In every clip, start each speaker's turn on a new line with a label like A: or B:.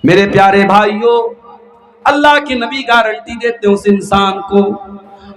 A: میرے پیارے بھائیوں، اللہ کے نبی گارنٹی دیتے ہیں اس انسان کو.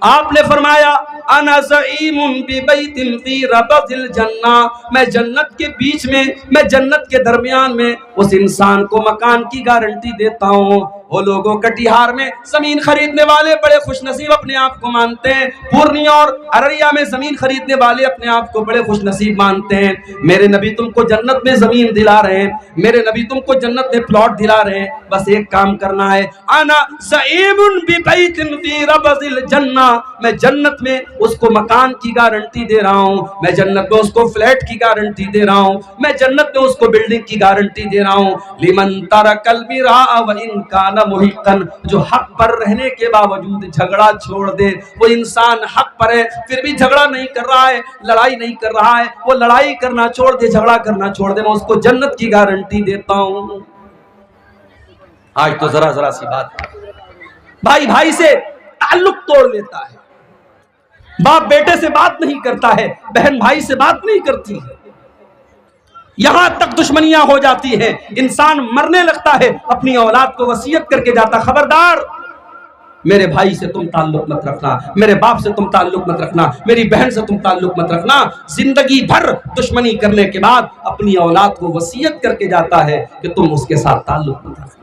A: آپ نے فرمایا انا زعیم ببیت فی ربض الجنہ، میں جنت کے بیچ میں، میں جنت کے درمیان میں اس انسان کو مکان کی گارنٹی دیتا ہوں. وہ لوگوں کٹیہار میں زمین خریدنے والے بڑے خوش نصیب اپنے آپ کو مانتے ہیں، پورنیا اور ارریا میں زمین خریدنے والے اپنے آپ کو بڑے خوش نصیب مانتے ہیں. میرے نبی تم کو جنت میں زمین دلا رہے ہیں، میرے نبی تم کو جنت میں پلاٹ دلا رہے ہیں، بس ایک کام کرنا ہے. انا زعیم ببیت فی ربض الجنہ، میں جنت میں اس کو مکان کی گارنٹی دے رہا ہوں، میں جنت میں اس کو فلیٹ کی گارنٹی دے رہا ہوں، میں جنت میں اس کو بلڈنگ کی گارنٹی دے رہا ہوں. لمن ترک المراء وان کان محقا، جو حق پر رہنے کے باوجود جھگڑا چھوڑ دے. وہ انسان حق پر ہے پھر بھی جھگڑا نہیں کر رہا ہے، لڑائی نہیں کر رہا ہے، وہ لڑائی کرنا چھوڑ دے، جھگڑا کرنا چھوڑ دے، میں اس کو جنت کی گارنٹی دیتا ہوں. آج تو ذرا سی بات، بھائی بھائی سے تعلق توڑ لیتا ہے، باپ بیٹے سے بات نہیں کرتا ہے، بہن بھائی سے بات نہیں کرتی ہے، یہاں تک دشمنیاں ہو جاتی ہیں. انسان مرنے لگتا ہے، اپنی اولاد کو وصیت کر کے جاتا، خبردار میرے بھائی سے تم تعلق مت رکھنا، میرے باپ سے تم تعلق مت رکھنا، میری بہن سے تم تعلق مت رکھنا. زندگی بھر دشمنی کرنے کے بعد اپنی اولاد کو وصیت کر کے جاتا ہے کہ تم اس کے ساتھ تعلق مت رکھنا.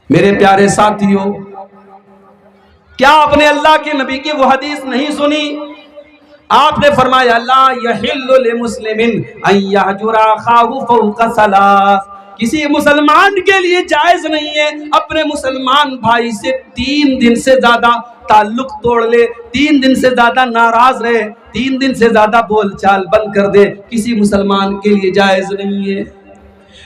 A: میرے پیارے ساتھیوں، کیا آپ نے اللہ کے نبی کی وہ حدیث نہیں سنی؟ آپ نے فرمایا لا یحل لمسلم ان یہجر اخاہ فوق ثلاث، کسی مسلمان کے لیے جائز نہیں ہے اپنے مسلمان بھائی سے 3 دن سے زیادہ تعلق توڑ لے، 3 دن سے زیادہ ناراض رہے، 3 دن سے زیادہ بول چال بند کر دے، کسی مسلمان کے لیے جائز نہیں ہے.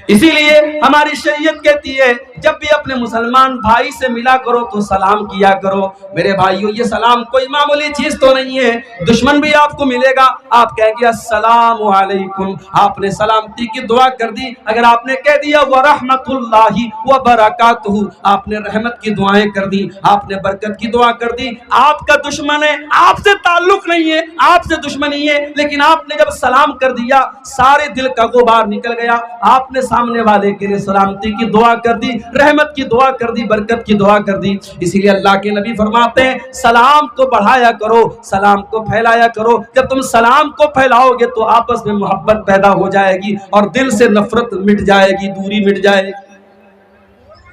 A: اسی لیے ہماری شریعت کہتی ہے جب بھی اپنے مسلمان بھائی سے ملا کرو تو سلام کیا کرو. میرے بھائیوں، یہ سلام کوئی معمولی چیز تو نہیں ہے. دشمن بھی آپ کو ملے گا، آپ کہیں گے السلام علیکم، آپ نے سلامتی کی دعا کر دی. اگر آپ نے کہہ دیا ورحمۃ اللہ وبرکاتہ، آپ نے رحمت کی دعائیں کر دی، آپ نے برکت کی دعا کر دی. آپ کا دشمن ہے، آپ سے تعلق نہیں ہے، آپ سے دشمنی ہے، لیکن آپ نے جب سلام کر دیا سارے دل کا غبار نکل گیا. آپ نے سامنے والے کے لیے سلامتی کی دعا کر دی، رحمت کی دعا کر دی، برکت کی دعا کر دی. اسی لیے اللہ کے نبی فرماتے ہیں سلام کو بڑھایا کرو، سلام کو پھیلایا کرو. جب تم سلام کو پھیلاؤ گے تو آپس میں محبت پیدا ہو جائے گی اور دل سے نفرت مٹ جائے گی، دوری مٹ جائے گی.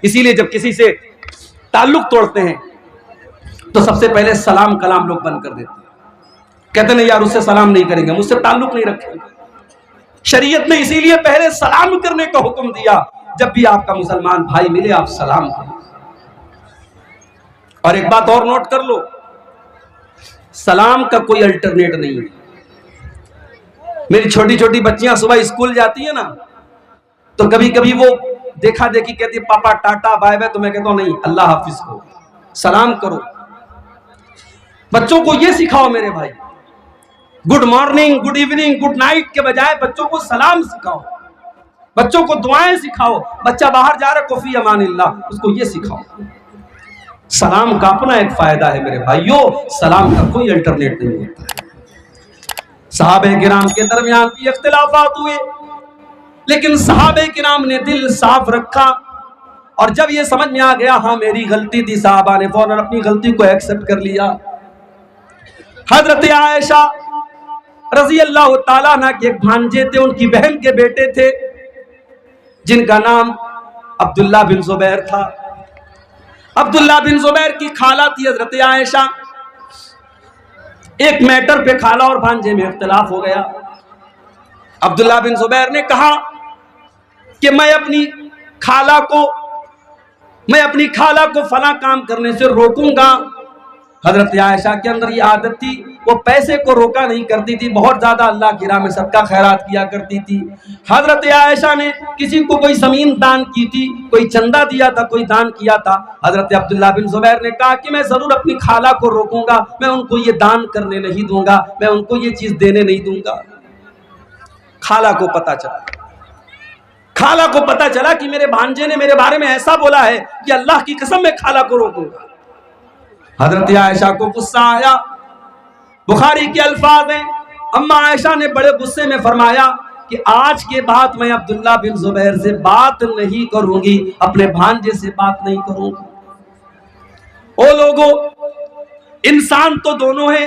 A: اسی لیے جب کسی سے تعلق توڑتے ہیں تو سب سے پہلے سلام کلام لوگ بند کر دیتے ہیں، کہتے ہیں یار اس سے سلام نہیں کریں گے، مجھ سے تعلق نہیں رکھیں گے. شریعت نے اسی لیے پہلے سلام کرنے کا حکم دیا. جب بھی آپ کا مسلمان بھائی ملے آپ سلام کریں. اور ایک بات اور نوٹ کر لو، سلام کا کوئی الٹرنیٹ نہیں ہے. میری چھوٹی چھوٹی بچیاں صبح اسکول جاتی ہیں نا، تو کبھی کبھی وہ دیکھا دیکھی کہتی ہے پاپا ٹاٹا بائے بائے، تو میں کہتا ہوں نہیں، اللہ حافظ کو سلام کرو. بچوں کو یہ سکھاؤ میرے بھائی، good morning, good evening, good night کے بجائے بچوں کو سلام سکھاؤ، بچوں کو دعائیں سکھاؤ. بچہ باہر جا رہا کفی امان اللہ، اس کو یہ سکھاؤ. سلام کا اپنا ایک فائدہ ہے میرے بھائیوں، سلام کا کوئی الٹرنیٹ نہیں ہوتا ہے. صحابہ کرام کے درمیان بھی اختلافات ہوئے، لیکن صحابہ کرام نے دل صاف رکھا، اور جب یہ سمجھ میں آ گیا ہاں میری غلطی تھی، صحابہ نے فوراً اپنی غلطی کو ایکسپٹ کر لیا. حضرت عائشہ رضی اللہ تعالیٰ عنہ کے ایک بھانجے تھے، ان کی بہن کے بیٹے تھے جن کا نام عبداللہ بن زبیر تھا. عبداللہ بن زبیر کی خالہ تھی حضرت عائشہ. ایک میٹر پہ خالہ اور بھانجے میں اختلاف ہو گیا. عبداللہ بن زبیر نے کہا کہ میں اپنی خالہ کو فلاں کام کرنے سے روکوں گا. حضرت عائشہ کے اندر یہ عادت تھی، وہ پیسے کو روکا نہیں کرتی تھی، بہت زیادہ اللہ کی راہ میں صدقہ خیرات کیا کرتی تھی. حضرت عائشہ نے کسی کو کوئی زمین دان کی تھی، کوئی چندہ دیا تھا، کوئی دان کیا تھا. حضرت عبداللہ بن زبیر نے کہا کہ میں ضرور اپنی خالہ کو روکوں گا، میں ان کو یہ دان کرنے نہیں دوں گا، میں ان کو یہ چیز دینے نہیں دوں گا. خالہ کو پتا چلا کہ میرے بھانجے نے میرے بارے میں ایسا بولا ہے کہ اللہ کی قسم میں خالہ کو روکوں گا. حضرت عائشہ کو غصہ آیا. بخاری کے الفاظ ہیں، اما عائشہ نے بڑے غصے میں فرمایا کہ آج کے بعد میں عبداللہ بن زبیر سے بات نہیں کروں گی، اپنے بھانجے سے بات نہیں کروں گی۔ او لوگوں، انسان تو دونوں ہیں،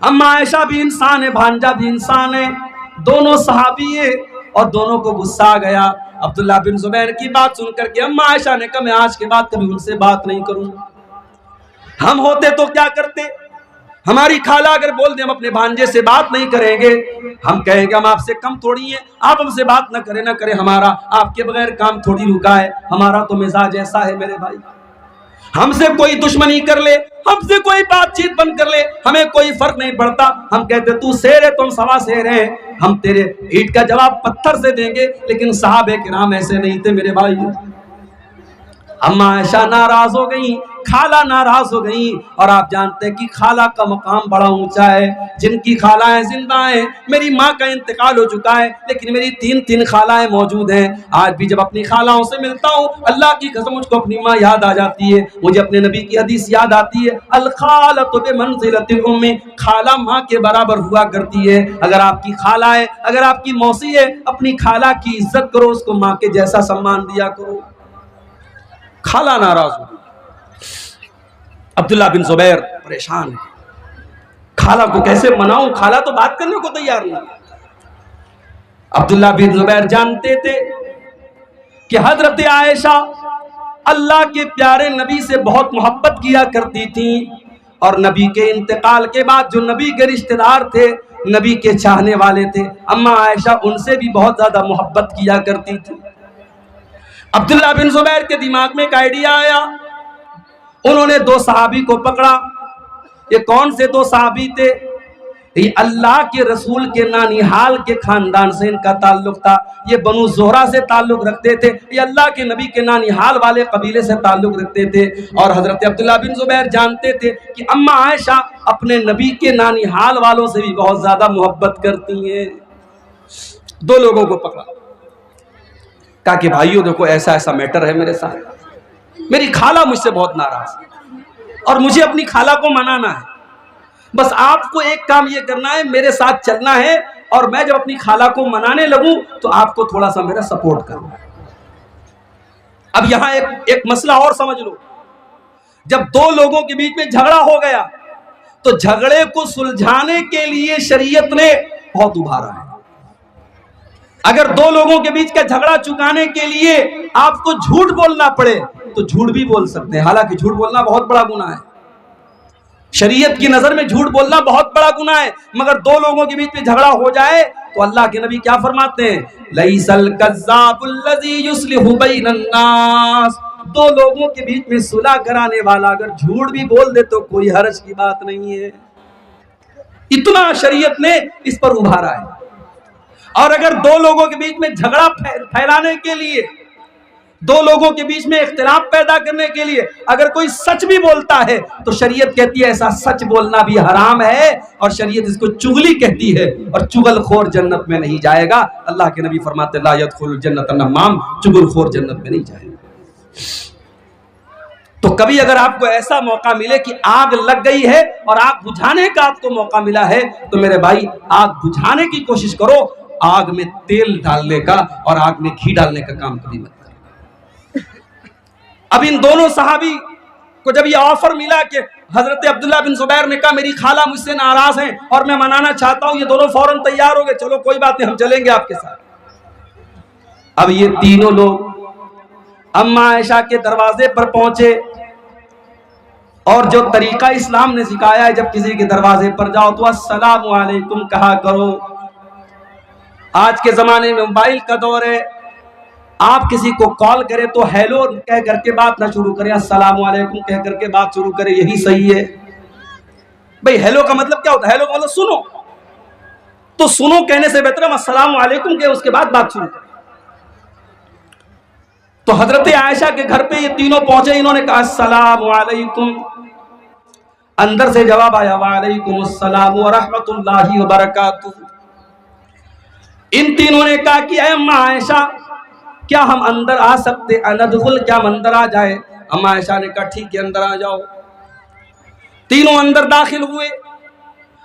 A: اما عائشہ بھی انسان ہے، بھانجا بھی انسان ہے، دونوں صحابی ہیں، اور دونوں کو غصہ آ گیا عبداللہ بن زبیر کی بات سن کر کے۔ اما عائشہ نے کہا میں آج کے بعد کبھی ان سے بات نہیں کروں۔ ہم ہوتے تو کیا کرتے؟ ہماری خالہ اگر بول دیں ہم اپنے بھانجے سے بات نہیں کریں گے، ہم کہیں گے ہم آپ سے کم تھوڑی ہیں، آپ ہم سے بات نہ کریں، ہمارا آپ کے بغیر کام تھوڑی رکا ہے، ہمارا تو مزاج ایسا ہے میرے بھائی۔ ہم سے کوئی دشمنی کر لے، ہم سے کوئی بات چیت بند کر لے، ہمیں کوئی فرق نہیں پڑتا، ہم کہتے تو شیر ہے تم سوا شیر ہیں، ہم تیرے اینٹ کا جواب پتھر سے دیں گے، لیکن صحابہ کرام ایسے نہیں تھے میرے بھائی۔ اما عائشہ ناراض ہو گئی، خالہ ناراض ہو گئی، اور آپ جانتے ہیں کہ خالہ کا مقام بڑا اونچا ہے، جن کی خالائیں زندہ ہیں، میری ماں کا انتقال ہو چکا ہے لیکن میری تین خالائیں موجود ہیں۔ آج بھی جب اپنی خالاؤں سے ملتا ہوں اللہ کی قسم مجھ کو اپنی ماں یاد آ جاتی ہے، مجھے اپنے نبی کی حدیث یاد آتی ہے، الخالۃ بمنزلۃ الام، خالہ ماں کے برابر ہوا کرتی ہے۔ اگر آپ کی خالہ ہے، اگر آپ کی موسی ہے، اپنی خالہ کی عزت کرو، اس کو ماں کے جیسا سمان دیا کرو۔ خالہ ناراض ہو، عبداللہ بن زبیر پریشان ہے، خالہ کو کیسے مناؤں، خالہ تو بات کرنے کو تیار نہیں۔ عبداللہ بن زبیر جانتے تھے کہ حضرت عائشہ اللہ کے پیارے نبی سے بہت محبت کیا کرتی تھیں، اور نبی کے انتقال کے بعد جو نبی کے رشتہ دار تھے، نبی کے چاہنے والے تھے، اما عائشہ ان سے بھی بہت زیادہ محبت کیا کرتی تھی۔ عبداللہ بن زبیر کے دماغ میں ایک آئیڈیا آیا، انہوں نے دو صحابی کو پکڑا۔ یہ کون سے دو صحابی تھے؟ یہ اللہ کے رسول کے نانیحال کے خاندان سے ان کا تعلق تھا، یہ بنو زہرہ سے تعلق رکھتے تھے، یہ اللہ کے نبی کے نانیحال والے قبیلے سے تعلق رکھتے تھے، اور حضرت عبداللہ بن زبیر جانتے تھے کہ اما عائشہ اپنے نبی کے نانیحال والوں سے بھی بہت زیادہ محبت کرتی ہیں۔ دو لوگوں کو پکڑا، کہا کہ بھائیو دیکھو ایسا ایسا میٹر ہے میرے ساتھ، میری خالہ مجھ سے بہت ناراض ہے اور مجھے اپنی خالہ کو منانا ہے، بس آپ کو ایک کام یہ کرنا ہے، میرے ساتھ چلنا ہے، اور میں جب اپنی خالہ کو منانے لگوں تو آپ کو تھوڑا سا میرا سپورٹ کرنا ہے۔ اب یہاں ایک مسئلہ اور سمجھ لو، جب دو لوگوں کے بیچ میں جھگڑا ہو گیا تو جھگڑے کو سلجھانے کے لیے شریعت نے بہت ابھارا ہے۔ اگر دو لوگوں کے بیچ کا جھگڑا چکانے کے لیے آپ کو جھوٹ بولنا پڑے تو جھوٹ بھی بول سکتے ہیں، حالانکہ جھوٹ بولنا بہت بڑا گناہ ہے، شریعت کی نظر میں جھوٹ بولنا بہت بڑا گناہ ہے، مگر دو لوگوں کے بیچ میں جھگڑا ہو جائے تو اللہ کے نبی کیا فرماتے ہیں؟ لَيْسَ الْكَذَّابُ الَّذِي يُصْلِحُ بَيْنَ النَّاسِ، دو لوگوں کے بیچ میں صلح کرانے والا اگر جھوٹ بھی بول دے تو کوئی حرج کی بات نہیں ہے۔ اتنا شریعت نے اس پر ابھارا ہے۔ اور اگر دو لوگوں کے بیچ میں جھگڑا پھیلانے کے لیے، دو لوگوں کے بیچ میں اختلاف پیدا کرنے کے لیے اگر کوئی سچ بھی بولتا ہے تو شریعت کہتی ہے ایسا سچ بولنا بھی حرام ہے، اور شریعت اس کو چغلی کہتی ہے، اور چغل خور جنت میں نہیں جائے گا۔ اللہ کے نبی فرماتے لا يدخل الجنت النمام، چغل خور جنت میں نہیں جائے گا۔ تو کبھی اگر آپ کو ایسا موقع ملے کہ آگ لگ گئی ہے اور آگ بجھانے کا آپ کو موقع ملا ہے تو میرے بھائی آگ بجھانے کی کوشش کرو، آگ میں تیل ڈالنے کا اور آگ میں گھی ڈالنے کا کام کبھی مت کرو۔ اب ان دونوں صحابی کو جب یہ آفر ملا کہ حضرت عبداللہ بن زبیر نے کہا میری خالہ مجھ سے ناراض ہیں اور میں منانا چاہتا ہوں، یہ دونوں فوراً تیار ہو گئے، چلو کوئی بات نہیں ہم چلیں گے آپ کے ساتھ۔ اب یہ تینوں لوگ اما عائشہ کے دروازے پر پہنچے، اور جو طریقہ اسلام نے سکھایا ہے جب کسی کے دروازے پر جاؤ تو السلام علیکم کہا کرو۔ آج کے زمانے میں موبائل کا دور ہے، آپ کسی کو کال کریں تو ہیلو کہہ کر کے بات نہ شروع کریں، السلام علیکم کہہ کر کے بات شروع کریں، یہی صحیح ہے۔ بھئی ہیلو کا مطلب کیا ہوتا ہے؟ ہیلو کا مطلب سنو، تو سنو کہنے سے بہتر ہے السلام علیکم کہ اس کے بعد بات شروع کریں۔ تو حضرت عائشہ کے گھر پہ یہ تینوں پہنچے، انہوں نے کہا السلام علیکم، اندر سے جواب آیا وعلیکم السلام ورحمت اللہ وبرکاتہ۔ ان تینوں نے کہا کہ اے اما عائشہ کیا ہم اندر آ سکتے؟ اندخل، کیا ہم اندر آ جائے؟ اما عائشہ نے کہا ٹھیک ہے اندر آ جاؤ۔ تینوں اندر داخل ہوئے۔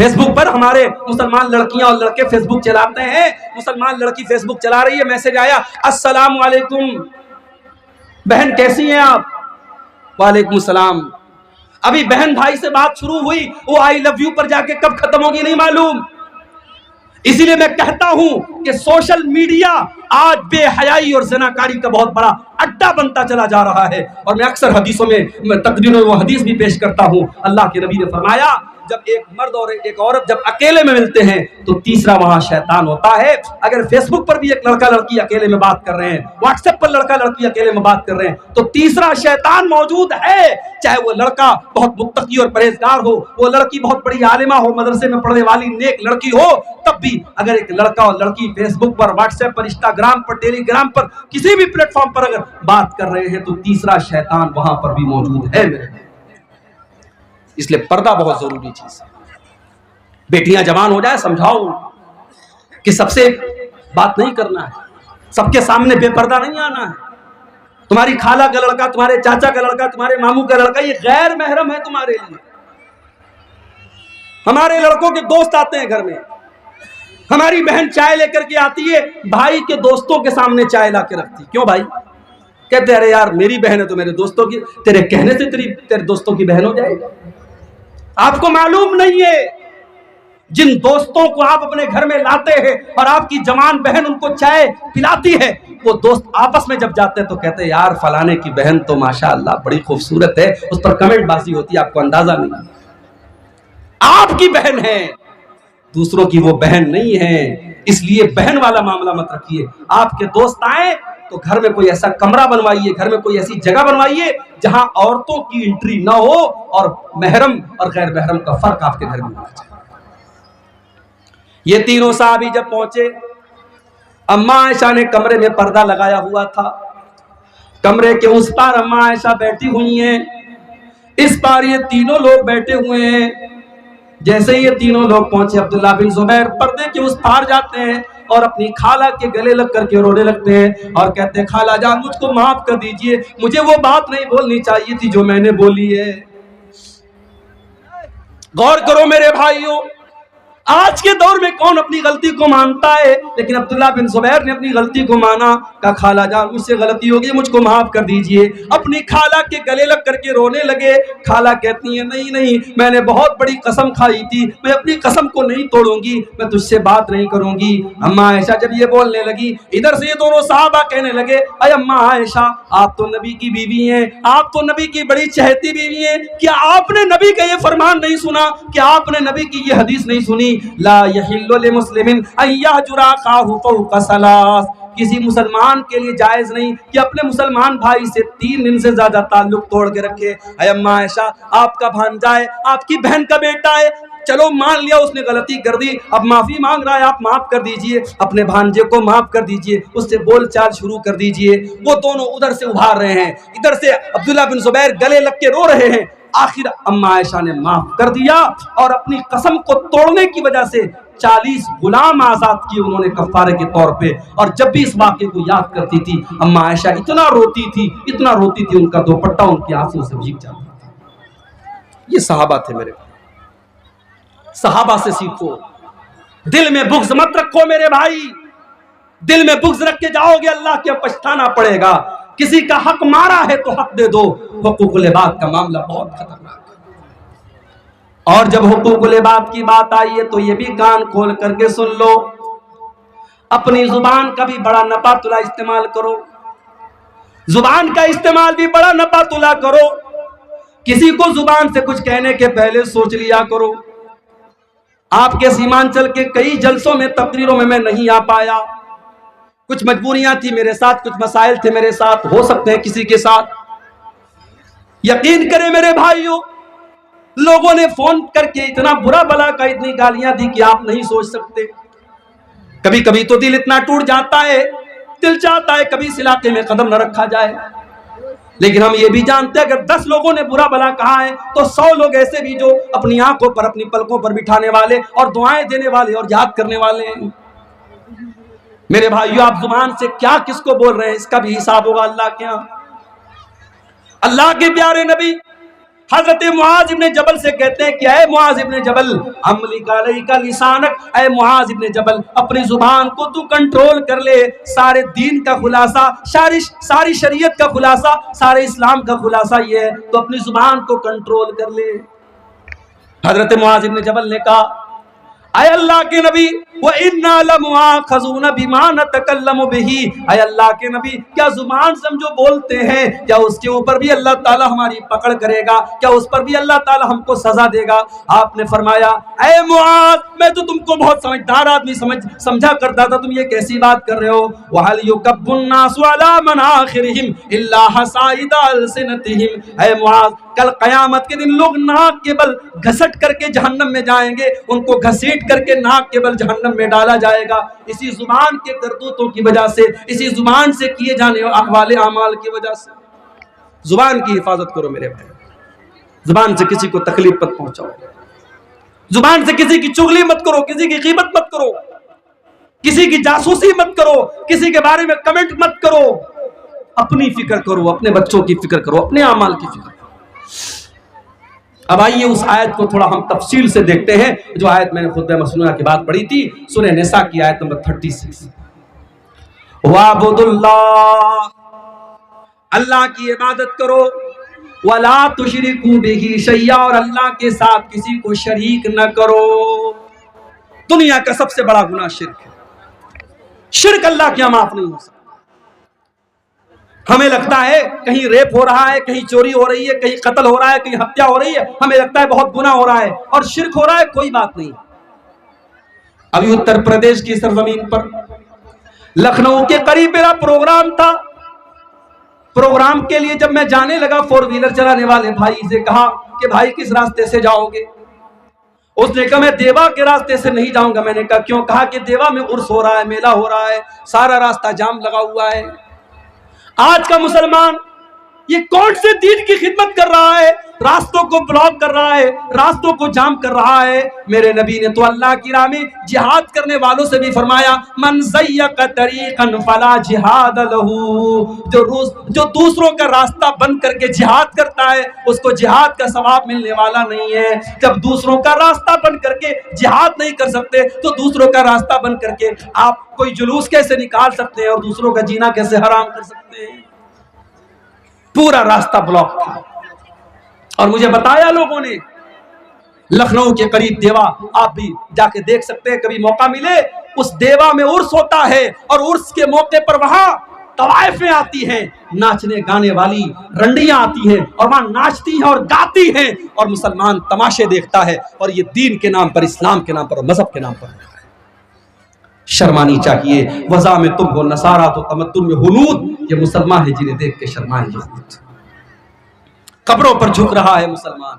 A: فیس بک پر ہمارے مسلمان لڑکیاں اور لڑکے فیس بک چلاتے ہیں. مسلمان لڑکی فیس بک چلا رہی ہے, میسج آیا السلام علیکم بہن کیسی ہیں آپ؟ وعلیکم السلام. ابھی بہن بھائی سے بات شروع ہوئی, وہ آئی لو یو پر جا کے کب ختم ہوگی نہیں معلوم. اسی لیے میں کہتا ہوں کہ سوشل میڈیا آج بے حیائی اور زناکاری کا بہت بڑا اڈا بنتا چلا جا رہا ہے. اور میں اکثر حدیثوں میں تقریروں میں وہ حدیث بھی پیش کرتا ہوں. اللہ کے نبی نے فرمایا جب ایک مرد اور ایک عورت جب اکیلے میں ملتے ہیں تو تیسرا وہاں شیطان ہوتا ہے. اگر فیس بک پر بھی ایک لڑکا لڑکی اکیلے میں بات کر رہے ہیں, واٹس ایپ پر لڑکا لڑکی اکیلے میں بات کر رہے ہیں, تو تیسرا شیطان موجود ہے. چاہے وہ لڑکا بہت متقی اور پرہیزگار ہو, وہ لڑکی بہت بڑی عالمہ ہو, مدرسے میں پڑھنے والی نیک لڑکی ہو, تب بھی اگر ایک لڑکا اور لڑکی فیس بک پر, واٹس ایپ پر, انسٹاگرام پر, ٹیلی گرام پر, کسی بھی پلیٹ فارم پر اگر بات کر رہے ہیں تو تیسرا شیطان وہاں پر بھی موجود ہے میرے. اس لیے پردہ بہت ضروری چیز ہے. بیٹیاں جوان ہو جائے سمجھاؤ کہ سب سے بات نہیں کرنا ہے, سب کے سامنے بے پردہ نہیں آنا ہے. تمہاری خالہ کا لڑکا, تمہارے چاچا کا لڑکا, تمہارے ماموں کا لڑکا, یہ غیر محرم ہے تمہارے لیے. ہمارے لڑکوں کے دوست آتے ہیں گھر میں, ہماری بہن چائے لے کر کے آتی ہے, بھائی کے دوستوں کے سامنے چائے لا کے رکھتی. کیوں بھائی؟ کہتے ارے یار میری بہن ہے تو میرے دوستوں کی, تیرے کہنے سے تیرے دوستوں کی بہن ہو جائے گی. آپ کو معلوم نہیں ہے جن دوستوں کو آپ اپنے گھر میں لاتے ہیں اور آپ کی جوان بہن ان کو چائے پلاتی ہے, وہ دوست آپس میں جب جاتے ہیں تو کہتے ہیں یار فلانے کی بہن تو ماشاءاللہ بڑی خوبصورت ہے, اس پر کمنٹ بازی ہوتی ہے, آپ کو اندازہ نہیں. آپ کی بہن ہے, دوسروں کی وہ بہن نہیں ہے. اس لیے بہن والا معاملہ مت رکھیے. آپ کے دوست آئیں تو گھر میں کوئی ایسا کمرہ بنوائیے, گھر میں کوئی ایسی جگہ بنوائیے جہاں عورتوں کی انٹری نہ ہو اور محرم اور غیر محرم کا فرق آپ کے گھر میں ہونا چاہیے. یہ تینوں صحابی جب پہنچے, اماں عائشہ نے کمرے میں پردہ لگایا ہوا تھا. کمرے کے اس پار اماں عائشہ بیٹھی ہوئی ہیں, اس پار یہ تینوں لوگ بیٹھے ہوئے ہیں. جیسے یہ تینوں لوگ پہنچے, عبداللہ بن زبیر پردے کے اس پار جاتے ہیں اور اپنی خالہ کے گلے لگ کر کے رونے لگتے ہیں اور کہتے ہیں خالہ جان مجھ کو معاف کر دیجئے, مجھے وہ بات نہیں بولنی چاہیے تھی جو میں نے بولی ہے. غور کرو میرے بھائیوں, آج کے دور میں کون اپنی غلطی کو مانتا ہے, لیکن عبداللہ بن زبیر نے اپنی غلطی کو مانا. کہا خالہ جان مجھ سے غلطی ہوگی, مجھ کو معاف کر دیجئے. اپنی خالہ کے گلے لگ کر کے رونے لگے. خالہ کہتی ہیں نہیں نہیں, میں نے بہت بڑی قسم کھائی تھی, میں اپنی قسم کو نہیں توڑوں گی, میں تجھ سے بات نہیں کروں گی. اماں عائشہ جب یہ بولنے لگی, ادھر سے یہ دونوں صحابہ کہنے لگے اے اماں عائشہ آپ تو نبی کی بیوی ہیں, آپ تو نبی کی بڑی چہتی بیوی ہیں, کیا آپ نے نبی کا یہ فرمان نہیں سنا, کیا آپ نے نبی کی یہ حدیث نہیں سنی؟ لا یحل لمسلم ان یہجر اخاہ فوق ثلاث, کسی مسلمان کے لیے جائز نہیں کہ اپنے مسلمان بھائی سے 3 دن سے زیادہ تعلق توڑ کے رکھے. اے اماں عائشہ آپ کا بھانجا ہے, آپ کی بہن کا بیٹا ہے, چلو مان لیا اس نے غلطی کر دی, اب معافی مانگ رہا ہے, آپ معاف کر دیجئے, اپنے بھانجے کو معاف کر دیجئے, اس سے بول چال شروع کر دیجئے. وہ دونوں ادھر سے ابھار رہے ہیں, ادھر سے عبداللہ بن زبیر گلے لگ کے رو رہے ہیں. آخر اماں عائشہ نے معاف کر دیا اور اپنی قسم کو توڑنے کی وجہ سے 40 غلام آزاد کیے انہوں نے کفارے کے طور پہ. اور جب بھی اس واقعے کو یاد کرتی تھی اماں عائشہ اتنا روتی تھی, اتنا روتی تھی, ان کا دوپٹہ ان کے آنسوں سے بھیگ جاتا تھا. یہ صحابہ تھے میرے, صحابہ سے سیکھو. دل میں بغض مت رکھو میرے بھائی, دل میں بغض رکھ کے جاؤ گے اللہ کے پچھتانا پڑے گا. کسی کا حق مارا ہے تو حق دے دو, حقوق العباد کا معاملہ بہت خطرناک ہے. اور جب حقوق العباد کی بات آئی ہے تو یہ بھی کان کھول کر کے سن لو, اپنی زبان کا بھی بڑا نپا تلا استعمال کرو, زبان کا استعمال بھی بڑا نپا تلا کرو. کسی کو زبان سے کچھ کہنے کے پہلے سوچ لیا کرو. آپ کے سیمانچل کے کئی جلسوں میں تقریروں میں نہیں آ پایا, کچھ مجبوریاں تھی میرے ساتھ, کچھ مسائل تھے میرے ساتھ, ہو سکتے ہیں کسی کے ساتھ. یقین کریں میرے بھائیوں, لوگوں نے فون کر کے اتنا برا بلا کا, اتنی گالیاں دی کہ آپ نہیں سوچ سکتے. کبھی کبھی تو دل اتنا ٹوٹ جاتا ہے, دل چاہتا ہے کبھی اس علاقے میں قدم نہ رکھا جائے. لیکن ہم یہ بھی جانتے ہیں اگر 10 لوگوں نے برا بلا کہا ہے تو 100 لوگ ایسے بھی جو اپنی آنکھوں پر, اپنی پلکوں پر بٹھانے والے اور دعائیں دینے والے اور یاد کرنے والے ہیں. میرے بھائیو, آپ زبان سے کیا کس کو بول رہے ہیں اس کا بھی حساب ہوگا اللہ کے ہاں. اللہ کے پیارے نبی حضرت معاذ ابن جبل سے کہتے ہیں کہ اے معاذ ابن جبل املک علیک لسانک، اے معاذ ابن جبل اپنی زبان کو تو کنٹرول کر لے، سارے دین کا خلاصہ، ساری شریعت کا خلاصہ، سارے اسلام کا خلاصہ یہ ہے، تو اپنی زبان کو کنٹرول کر لے۔ حضرت معاذ ابن جبل نے کہا اے اللہ کے نبی وَإِنَّا لَمُؤَاخَذُونَ بِمَا نَتَكَلَّمُ بِهِ، اے اللہ کے نبی کیا زبان سے ہم جو بولتے ہیں کیا اس کے اوپر بھی اللہ تعالی ہماری پکڑ کرے گا، کیا اس پر بھی اللہ تعالی ہم کو سزا دے گا؟ آپ نے فرمایا اے معاذ میں تو تم کو بہت سمجھدار آدمی سمجھا کرتا تھا، تم یہ کیسی بات کر رہے ہو؟ وَهَلْ يُكَبُّ النَّاسُ عَلَى مَنَاخِرِهِمْ إِلَّا حَصَائِدَ أَلْسِنَتِهِمْ، اے معاذ کل قیامت کے دن لوگ ناک کے بل گھسٹ کر کے جہنم میں جائیں گے، ان کو گھسیٹ کر کے ناک کے بل جہنم میں ڈالا جائے گا، اسی زبان کے کرتوتوں کی وجہ سے، اسی زبان سے کیے جانے والے اعمال کی وجہ سے۔ زبان کی حفاظت کرو میرے بھائی، زبان سے کسی کو تکلیف مت پہنچاؤ، زبان سے کسی کی چغلی مت کرو، کسی کی غیبت مت کرو، کسی کی جاسوسی مت کرو، کسی کے بارے میں کمنٹ مت کرو، اپنی فکر کرو، اپنے بچوں کی فکر کرو، اپنے اعمال کی فکر کرو۔ اب آئیے اس آیت کو تھوڑا ہم تفصیل سے دیکھتے ہیں، جو آیت میں نے خطبہ مسنونہ کی بات پڑھی تھی، سورہ نساء کی آیت نمبر 36۔ وَاعْبُدُوا اللَّهَ، اللہ کی عبادت کرو، وَلَا تُشْرِكُوا بِهِ شَيْئًا، اور اللہ کے ساتھ کسی کو شریک نہ کرو۔ دنیا کا سب سے بڑا گناہ شرک ہے، شرک اللہ کے یہاں معاف نہیں ہو سکتا۔ ہمیں لگتا ہے کہیں ریپ ہو رہا ہے، کہیں چوری ہو رہی ہے، کہیں قتل ہو رہا ہے، کہیں ہتیا ہو رہی ہے، ہمیں لگتا ہے بہت گناہ ہو رہا ہے اور شرک ہو رہا ہے، کوئی بات نہیں۔ ابھی اتر پردیش کی سرزمین پر لکھنؤ کے قریب میرا پروگرام تھا، پروگرام کے لیے جب میں جانے لگا، فور ویلر چلانے والے بھائی سے کہا کہ بھائی کس راستے سے جاؤ گے؟ اس نے کہا میں دیوا کے راستے سے نہیں جاؤں گا۔ میں نے کہا کیوں؟ کہا کہ دیوا میں عرس ہو رہا ہے، میلہ ہو رہا ہے، سارا راستہ جام لگا ہوا ہے۔ آج کا مسلمان یہ کون سے دین کی خدمت کر رہا ہے؟ راستوں کو بلاک کر رہا ہے، راستوں کو جام کر رہا ہے۔ میرے نبی نے تو اللہ کی راہ میں جہاد کرنے والوں سے بھی فرمایا من زیق طریقا فلا جہاد لہ، جو دوسروں کا راستہ بند کر کے جہاد کرتا ہے اس کو جہاد کا ثواب ملنے والا نہیں ہے۔ جب دوسروں کا راستہ بند کر کے جہاد نہیں کر سکتے تو دوسروں کا راستہ بند کر کے آپ کوئی جلوس کیسے نکال سکتے ہیں اور دوسروں کا جینا کیسے حرام کر سکتے ہیں؟ پورا راستہ بلاک تھا، اور مجھے بتایا لوگوں نے لکھنؤ کے قریب دیوا، آپ بھی جا کے دیکھ سکتے ہیں کبھی موقع ملے، اس دیوا میں عرس ہوتا ہے، اور عرس کے موقع پر وہاں طوائفیں آتی ہیں، ناچنے گانے والی رنڈیاں آتی ہیں اور وہاں ناچتی ہیں اور گاتی ہیں، اور مسلمان تماشے دیکھتا ہے، اور یہ دین کے نام پر، اسلام کے نام پر اور مذہب کے نام پر شرمانی چاہیے۔ وضع میں تم ہو نصارہ تو تمدن میں ہنود، یہ مسلمان ہے جنہیں دیکھ کے شرمائے یہود۔ قبروں پر جھک رہا ہے مسلمان،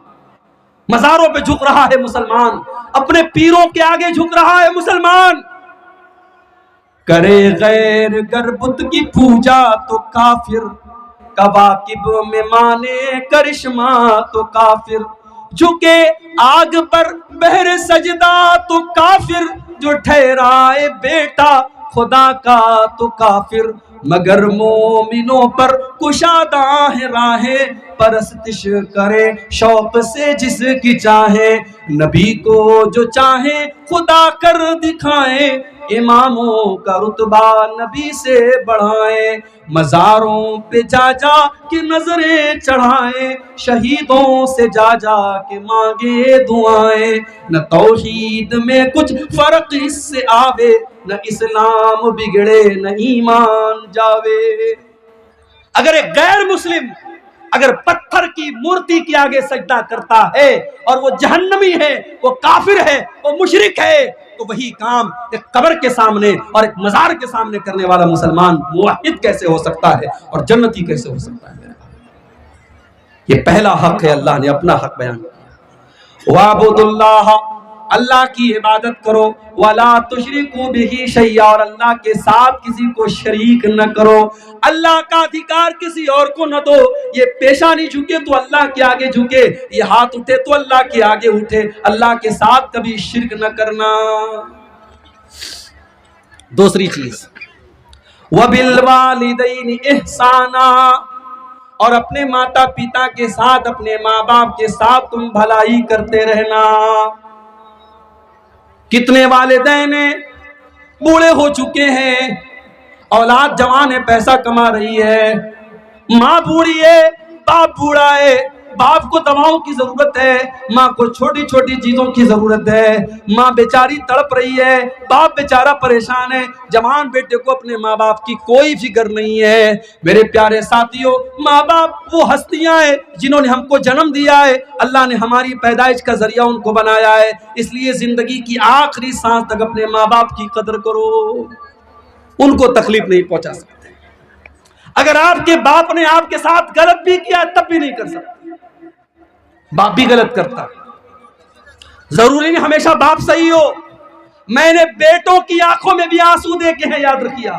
A: مزاروں پہ جھک رہا ہے مسلمان، اپنے پیروں کے آگے جھک رہا ہے مسلمان۔ کرے غیر گر بت کی پوجا تو کافر، کواکب میں مانے کرشمہ تو کافر، جھکے آگ پر بہر سجدہ تو کافر، جو ٹھہرائے بیٹا خدا کا تو کافر، مگر مومنوں پر کشادہ ہے راہیں، پرستش کرے شوق سے جس کی چاہے، نبی کو جو چاہے خدا کر دکھائے، اماموں کا رتبہ نبی سے بڑھائیں، مزاروں پہ جا جا کے نظریں چڑھائیں، شہیدوں سے جا جا کے مانگے دعائیں، نہ توحید میں کچھ فرق اس سے آوے، نہ اسلام بگڑے نہ ایمان جاوے۔ اگر ایک غیر مسلم اگر پتھر کی مورتی کے آگے سجدہ کرتا ہے اور وہ جہنمی ہے، وہ کافر ہے، وہ مشرک ہے، تو وہی کام ایک قبر کے سامنے اور ایک مزار کے سامنے کرنے والا مسلمان موحد کیسے ہو سکتا ہے اور جنتی کیسے ہو سکتا ہے؟ یہ پہلا حق ہے، اللہ نے اپنا حق بیان کیا۔ وَاعْبُدُوا اللَّهَ، اللہ کی عبادت کرو، وَلَا تُشْرِكُوا بِهِ شَيْئًا، اور اللہ کے ساتھ کسی کو شریک نہ کرو، اللہ کا ادھیکار کسی اور کو نہ دو۔ یہ پیشانی جھکے تو اللہ کے آگے جھکے، یہ ہاتھ اٹھے تو اللہ کے آگے اٹھے، اللہ کے ساتھ کبھی شرک نہ کرنا۔ دوسری چیز وَبِالْوَالِدَيْنِ إِحْسَانًا، اور اپنے ماتا پتا کے ساتھ، اپنے ماں باپ کے ساتھ تم بھلائی کرتے رہنا۔ کتنے والدین بوڑھے ہو چکے ہیں، اولاد جوان ہے، پیسہ کما رہی ہے، ماں بوڑھی ہے، باپ بوڑھا ہے، باپ کو دواؤں کی ضرورت ہے، ماں کو چھوٹی چھوٹی چیزوں کی ضرورت ہے، ماں بیچاری تڑپ رہی ہے، باپ بیچارہ پریشان ہے، جوان بیٹے کو اپنے ماں باپ کی کوئی فکر نہیں ہے۔ میرے پیارے ساتھیوں، ماں باپ وہ ہستیاں ہیں جنہوں نے ہم کو جنم دیا ہے، اللہ نے ہماری پیدائش کا ذریعہ ان کو بنایا ہے، اس لیے زندگی کی آخری سانس تک اپنے ماں باپ کی قدر کرو، ان کو تکلیف نہیں پہنچا سکتے۔ اگر آپ کے باپ نے آپ کے ساتھ غلط بھی کیا تب بھی نہیں کر سکتے، باپ بھی غلط کرتا، ضروری نہیں ہمیشہ باپ صحیح ہو۔ میں نے بیٹوں کی آنکھوں میں بھی آنسو دیکھے ہیں، یاد رکھیے۔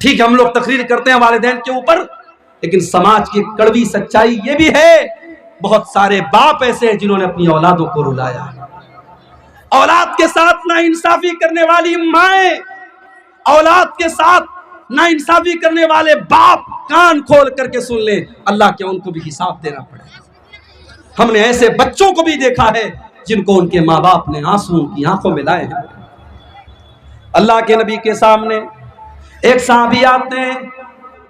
A: ٹھیک ہے ہم لوگ تقریر کرتے ہیں والدین کے اوپر، لیکن سماج کی کڑوی سچائی یہ بھی ہے، بہت سارے باپ ایسے ہیں جنہوں نے اپنی اولادوں کو رلایا، اولاد کے ساتھ ناانصافی کرنے والی مائیں، اولاد کے ساتھ ناانصافی کرنے والے باپ کان کھول کر کے سن لیں، اللہ کیا ان کو بھی حساب دینا پڑے گا۔ ہم نے ایسے بچوں کو بھی دیکھا ہے جن کو ان کے ماں باپ نے آنسو ان کی آنکھوں میں لائے ہیں۔ اللہ کے نبی کے سامنے ایک صحابی آتے ہیں،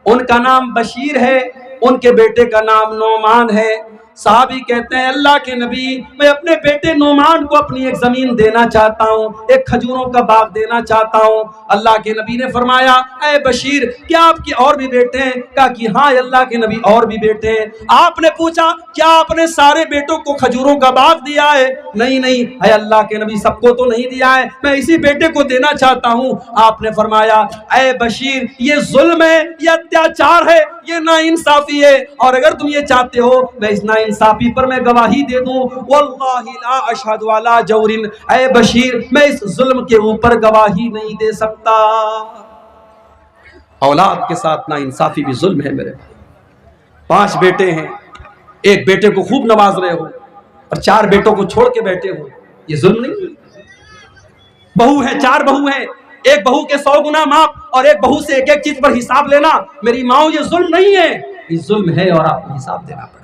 A: ان کا نام بشیر ہے، ان کے بیٹے کا نام نعمان ہے۔ صحابی کہتے ہیں اللہ کے نبی، میں اپنے بیٹے نعمان کو اپنی ایک زمین دینا چاہتا ہوں، ایک کھجوروں کا باغ دینا چاہتا ہوں۔ اللہ کے نبی نے فرمایا اے بشیر کیا آپ کے اور بھی بیٹے ہیں؟ کہا کہ ہاں اللہ کے نبی اور بھی بیٹے ہیں۔ آپ نے پوچھا کیا آپ نے سارے بیٹوں کو کھجوروں کا باغ دیا ہے؟ نہیں نہیں اے اللہ کے نبی سب کو تو نہیں دیا ہے، میں اسی بیٹے کو دینا چاہتا ہوں۔ آپ نے فرمایا اے بشیر یہ ظلم ہے، یہ اتیاچار ہے، یہ ناانصافی ہے، اور اگر تم یہ چاہتے ہو میں اس ناانصافی پر میں گواہی دے دوں، واللہ لا اشہد علی جور، اے بشیر میں اس ظلم کے اوپر گواہی نہیں دے سکتا۔ اولاد کے ساتھ ناانصافی بھی ظلم ہے میرے۔ 5 بیٹے ہیں، ایک بیٹے کو خوب نواز رہے ہو اور 4 بیٹوں کو چھوڑ کے بیٹھے ہو، یہ ظلم نہیں؟ بہو ہے، 4 بہو ہیں، ایک بہو کے 100 گنا معاف اور ایک بہو سے ایک ایک چیز پر حساب لینا، میری ماں یہ ظلم نہیں ہے، یہ ظلم ہے اور آپ کو حساب دینا پڑے گا۔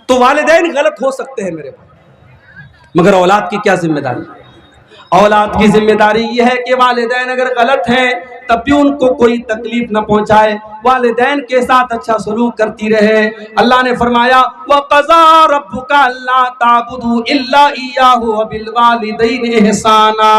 A: تو والدین غلط ہو سکتے ہیں میرے پاس، مگر اولاد کی کیا ذمہ داری؟ اولاد کی ذمہ داری یہ ہے کہ والدین اگر غلط ہیں تب بھی ان کو کوئی تکلیف نہ پہنچائے، والدین کے ساتھ اچھا سلوک کرتی رہے۔ اللہ نے فرمایا وَقَضَىٰ رَبُّكَ أَلَّا تَعْبُدُوا إِلَّا إِيَّاهُ وَبِالْوَالِدَيْنِ إِحْسَانًا،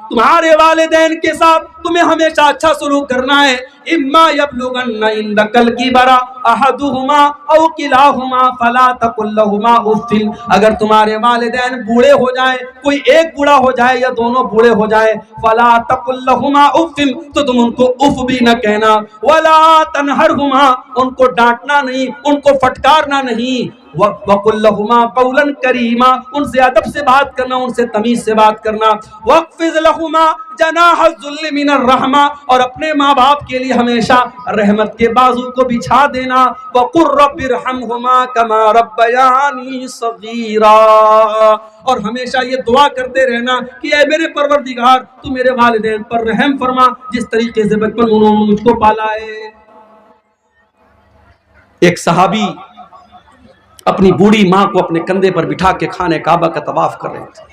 A: تمہارے والدین کے ساتھ تمہیں ہمیشہ اچھا سلوک کرنا ہے۔ اِمَّا يَبْلُغَنَّ عِندَكَ الْكِبَرَ أَحَدُهُمَا أَوْ كِلَاهُمَا فَلَا تَقُل لَّهُمَا أُفٍّ، اگر تمہارے والدین بوڑھے ہو جائیں، کوئی ایک بوڑھا ہو جائے یا دونوں بوڑھے ہو جائیں، فَلَا تَقُل لَّهُمَا أُفٍّ، تو تم ان کو اف بھی نہ کہنا، وَلَا تَنْهَرْهُمَا، ان کو ڈانٹنا نہیں، ان کو فٹکارنا نہیں، وَقُلْ لَهُمَا قَوْلًا كَرِيمًا، ان سے ادب سے بات کرنا، ان سے تمیز سے بات کرنا، وَاخْفِضْ لَهُمَا جَنَاحَ الذُّلِّ مِنَ الرَّحْمَةِ، اور اپنے ماں باپ کے لیے ہمیشہ رحمت کے بازو کو بچھا دینا، وَقُلْ رَبِّ ارْحَمْهُمَا كَمَا رَبَّيَانِي صَغِيرًا، اور ہمیشہ یہ دعا کرتے رہنا کہ اے میرے پروردگار تو میرے والدین پر رحم فرما جس طریقے سے بچپن میں انہوں نے مجھ کو پالا ہے۔ ایک صحابی اپنی بوڑھی ماں کو اپنے کندھے پر بٹھا کے خانہ کعبہ کا طواف کر رہے تھے۔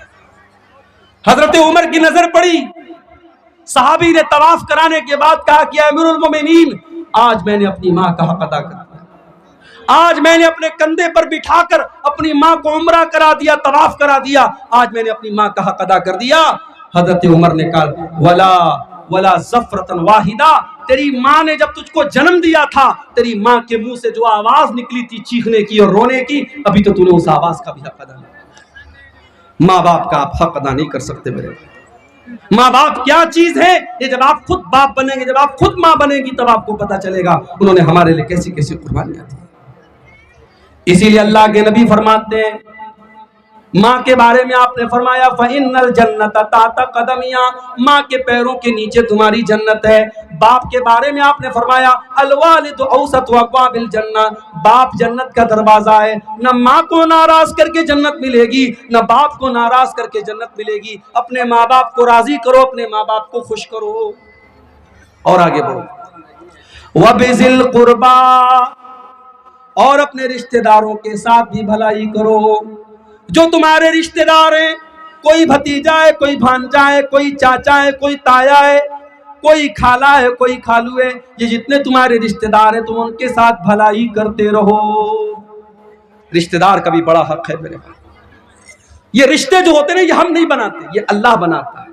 A: حضرت عمر کی نظر پڑی، صحابی نے طواف کرانے کے بعد کہا کہ امیر المومنین آج میں نے اپنی ماں کا حق ادا کر دیا، آج میں نے اپنے کندھے پر بٹھا کر اپنی ماں کو عمرہ کرا دیا، طواف کرا دیا، آج میں نے اپنی ماں کا حق ادا کر دیا۔ حضرت عمر نے کہا ولا زفرتن واحدہ، تیری ماں نے جب تجھ کو جنم دیا تھا تیری ماں کے منہ سے جو آواز نکلی تھی چیخنے کی اور رونے کی، ابھی تو نے اس آواز کا بھی حق ادا نہیں کیا۔ ماں باپ کا آپ حق ادا نہیں کر سکتے میرے۔ ماں باپ کیا چیز ہے یہ جب آپ خود باپ بنیں گے، جب آپ خود ماں بنیں گی تب آپ کو پتا چلے گا انہوں نے ہمارے لیے کیسی کیسی قربانیاں دی۔ اسی لیے اللہ کے نبی فرماتے ہیں ماں کے بارے میں آپ نے فرمایا فَإِنَّ الْجَنَّةَ تَحْتَ قَدَمِهَا، ماں کے پیروں کے نیچے تمہاری جنت ہے۔ باپ کے بارے میں آپ نے فرمایا الوالد اوسط ابواب الجنہ، باپ جنت کا دروازہ ہے، نہ ماں کو ناراض کر کے جنت ملے گی نہ باپ کو ناراض کر کے جنت ملے گی۔ اپنے ماں باپ کو راضی کرو، اپنے ماں باپ کو خوش کرو۔ اور آگے بڑھو وَبِذِل قُرْبَا، اور اپنے رشتہ داروں کے ساتھ بھی بھلائی کرو. جو تمہارے رشتہ دار ہیں، کوئی بھتیجا ہے، کوئی بھانجا ہے، کوئی چاچا ہے، کوئی تایا ہے، کوئی خالہ ہے، کوئی خالو ہے، یہ جتنے تمہارے رشتہ دار ہیں تم ان کے ساتھ بھلائی کرتے رہو. رشتہ دار کا بھی بڑا حق ہے میرے بھائی. یہ رشتے جو ہوتے ہیں یہ ہم نہیں بناتے، یہ اللہ بناتا ہے.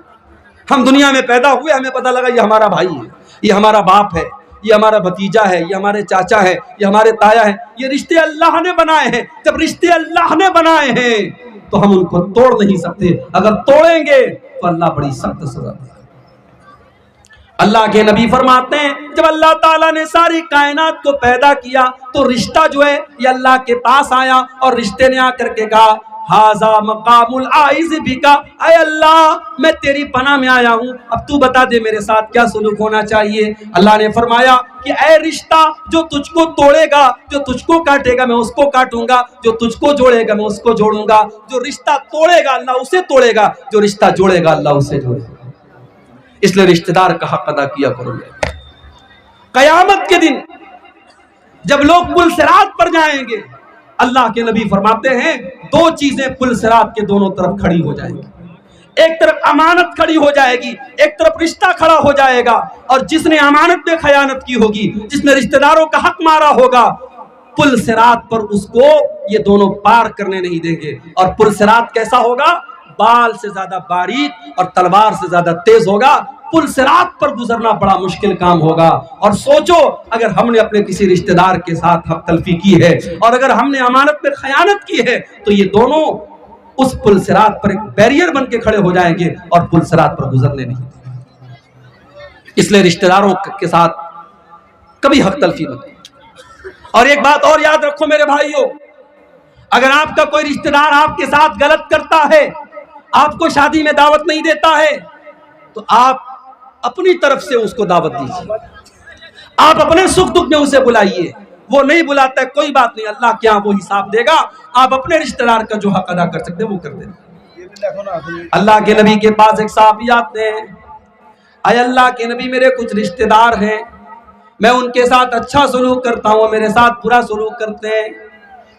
A: ہم دنیا میں پیدا ہوئے، ہمیں پتہ لگا یہ ہمارا بھائی ہے، یہ ہمارا باپ ہے، یہ ہمارا بھتیجا ہے، یہ ہمارے چاچا ہے، یہ ہمارے تایا ہے. یہ رشتے اللہ نے بنائے ہیں. جب رشتے اللہ نے بنائے ہیں تو ہم ان کو توڑ نہیں سکتے. اگر توڑیں گے تو اللہ بڑی سخت سزا دے گا. اللہ کے نبی فرماتے ہیں جب اللہ تعالیٰ نے ساری کائنات کو پیدا کیا تو رشتہ جو ہے یہ اللہ کے پاس آیا اور رشتے نے آ کر کے کہا ہاذا مقام العائذ بکا، اے اللہ میں تیری پناہ میں آیا ہوں، اب تو بتا دے میرے ساتھ کیا سلوک ہونا چاہیے. اللہ نے فرمایا کہ اے رشتہ جو تجھ کو توڑے گا، جو تجھ کو کاٹے گا میں اس کو کاٹوں گا، جو تجھ کو جوڑے گا میں اس کو جوڑوں گا. جو رشتہ توڑے گا اللہ اسے توڑے گا، جو رشتہ جوڑے گا اللہ اسے جوڑے گا. اس لیے رشتہ دار کا حق ادا کیا کرو. قیامت کے دن جب لوگ پل صراط پر جائیں گے، اللہ کے نبی فرماتے ہیں دو چیزیں پل صراط کے دونوں طرف کھڑی ہو جائیں گی. ایک طرف امانت کھڑی ہو جائے گی، ایک طرف رشتہ کھڑا ہو جائے گا. اور جس نے امانت میں خیانت کی ہوگی، جس نے رشتہ داروں کا حق مارا ہوگا، پل صراط پر اس کو یہ دونوں پار کرنے نہیں دیں گے. اور پل صراط کیسا ہوگا؟ بال سے زیادہ باریک اور تلوار سے زیادہ تیز ہوگا. پل صراط پر گزرنا بڑا مشکل کام ہوگا. اور سوچو اگر ہم نے اپنے کسی رشتہ دار کے ساتھ حق تلفی کی ہے اور اگر ہم نے امانت میں خیانت کی ہے تو یہ دونوں اس پل صراط پر ایک بیریئر بن کے کھڑے ہو جائیں گے اور پل صراط پر گزرنے نہیں دیں گے. اس لیے رشتہ داروں کے ساتھ کبھی حق تلفی مت. اور ایک بات اور یاد رکھو میرے بھائیوں، اگر آپ کا کوئی رشتہ دار آپ کے ساتھ غلط کرتا ہے، آپ کو شادی میں دعوت نہیں دیتا ہے، تو آپ اپنی طرف سے اس کو دعوت دیجیے. آپ اپنے سکھ دکھ میں اسے بلائیے. وہ نہیں بلاتا ہے کوئی بات نہیں، اللہ کیا وہ حساب دے گا. آپ اپنے رشتہ دار کا جو حق ادا کر سکتے ہیں وہ کر دیں. اللہ کے نبی کے پاس ایک صحابی آتے ہیں، اے اللہ کے نبی میرے کچھ رشتہ دار ہیں، میں ان کے ساتھ اچھا سلوک کرتا ہوں، میرے ساتھ برا سلوک کرتے ہیں.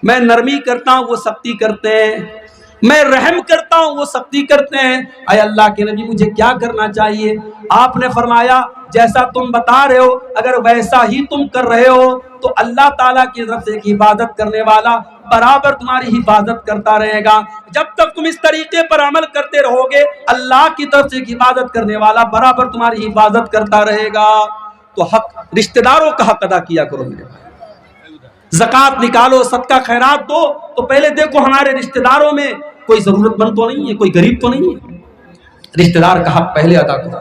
A: میں نرمی کرتا ہوں وہ سختی کرتے ہیں، میں رحم کرتا ہوں وہ سختی کرتے ہیں. اے اللہ کے نبی مجھے کیا کرنا چاہیے؟ آپ نے فرمایا جیسا تم بتا رہے ہو اگر ویسا ہی تم کر رہے ہو تو اللہ تعالیٰ کی طرف سے ایک حفاظت کرنے والا برابر تمہاری حفاظت کرتا رہے گا. جب تک تم اس طریقے پر عمل کرتے رہو گے اللہ کی طرف سے ایک حفاظت کرنے والا برابر تمہاری حفاظت کرتا رہے گا. تو حق رشتہ داروں کا حق ادا کیا کرو میرے بھائی. زکوٰۃ نکالو، صدقہ خیرات دو، تو پہلے دیکھو ہمارے رشتہ داروں میں کوئی ضرورت مند تو نہیں ہے، کوئی غریب تو نہیں ہے. رشتہ دار کا حق پہلے ادا کرو.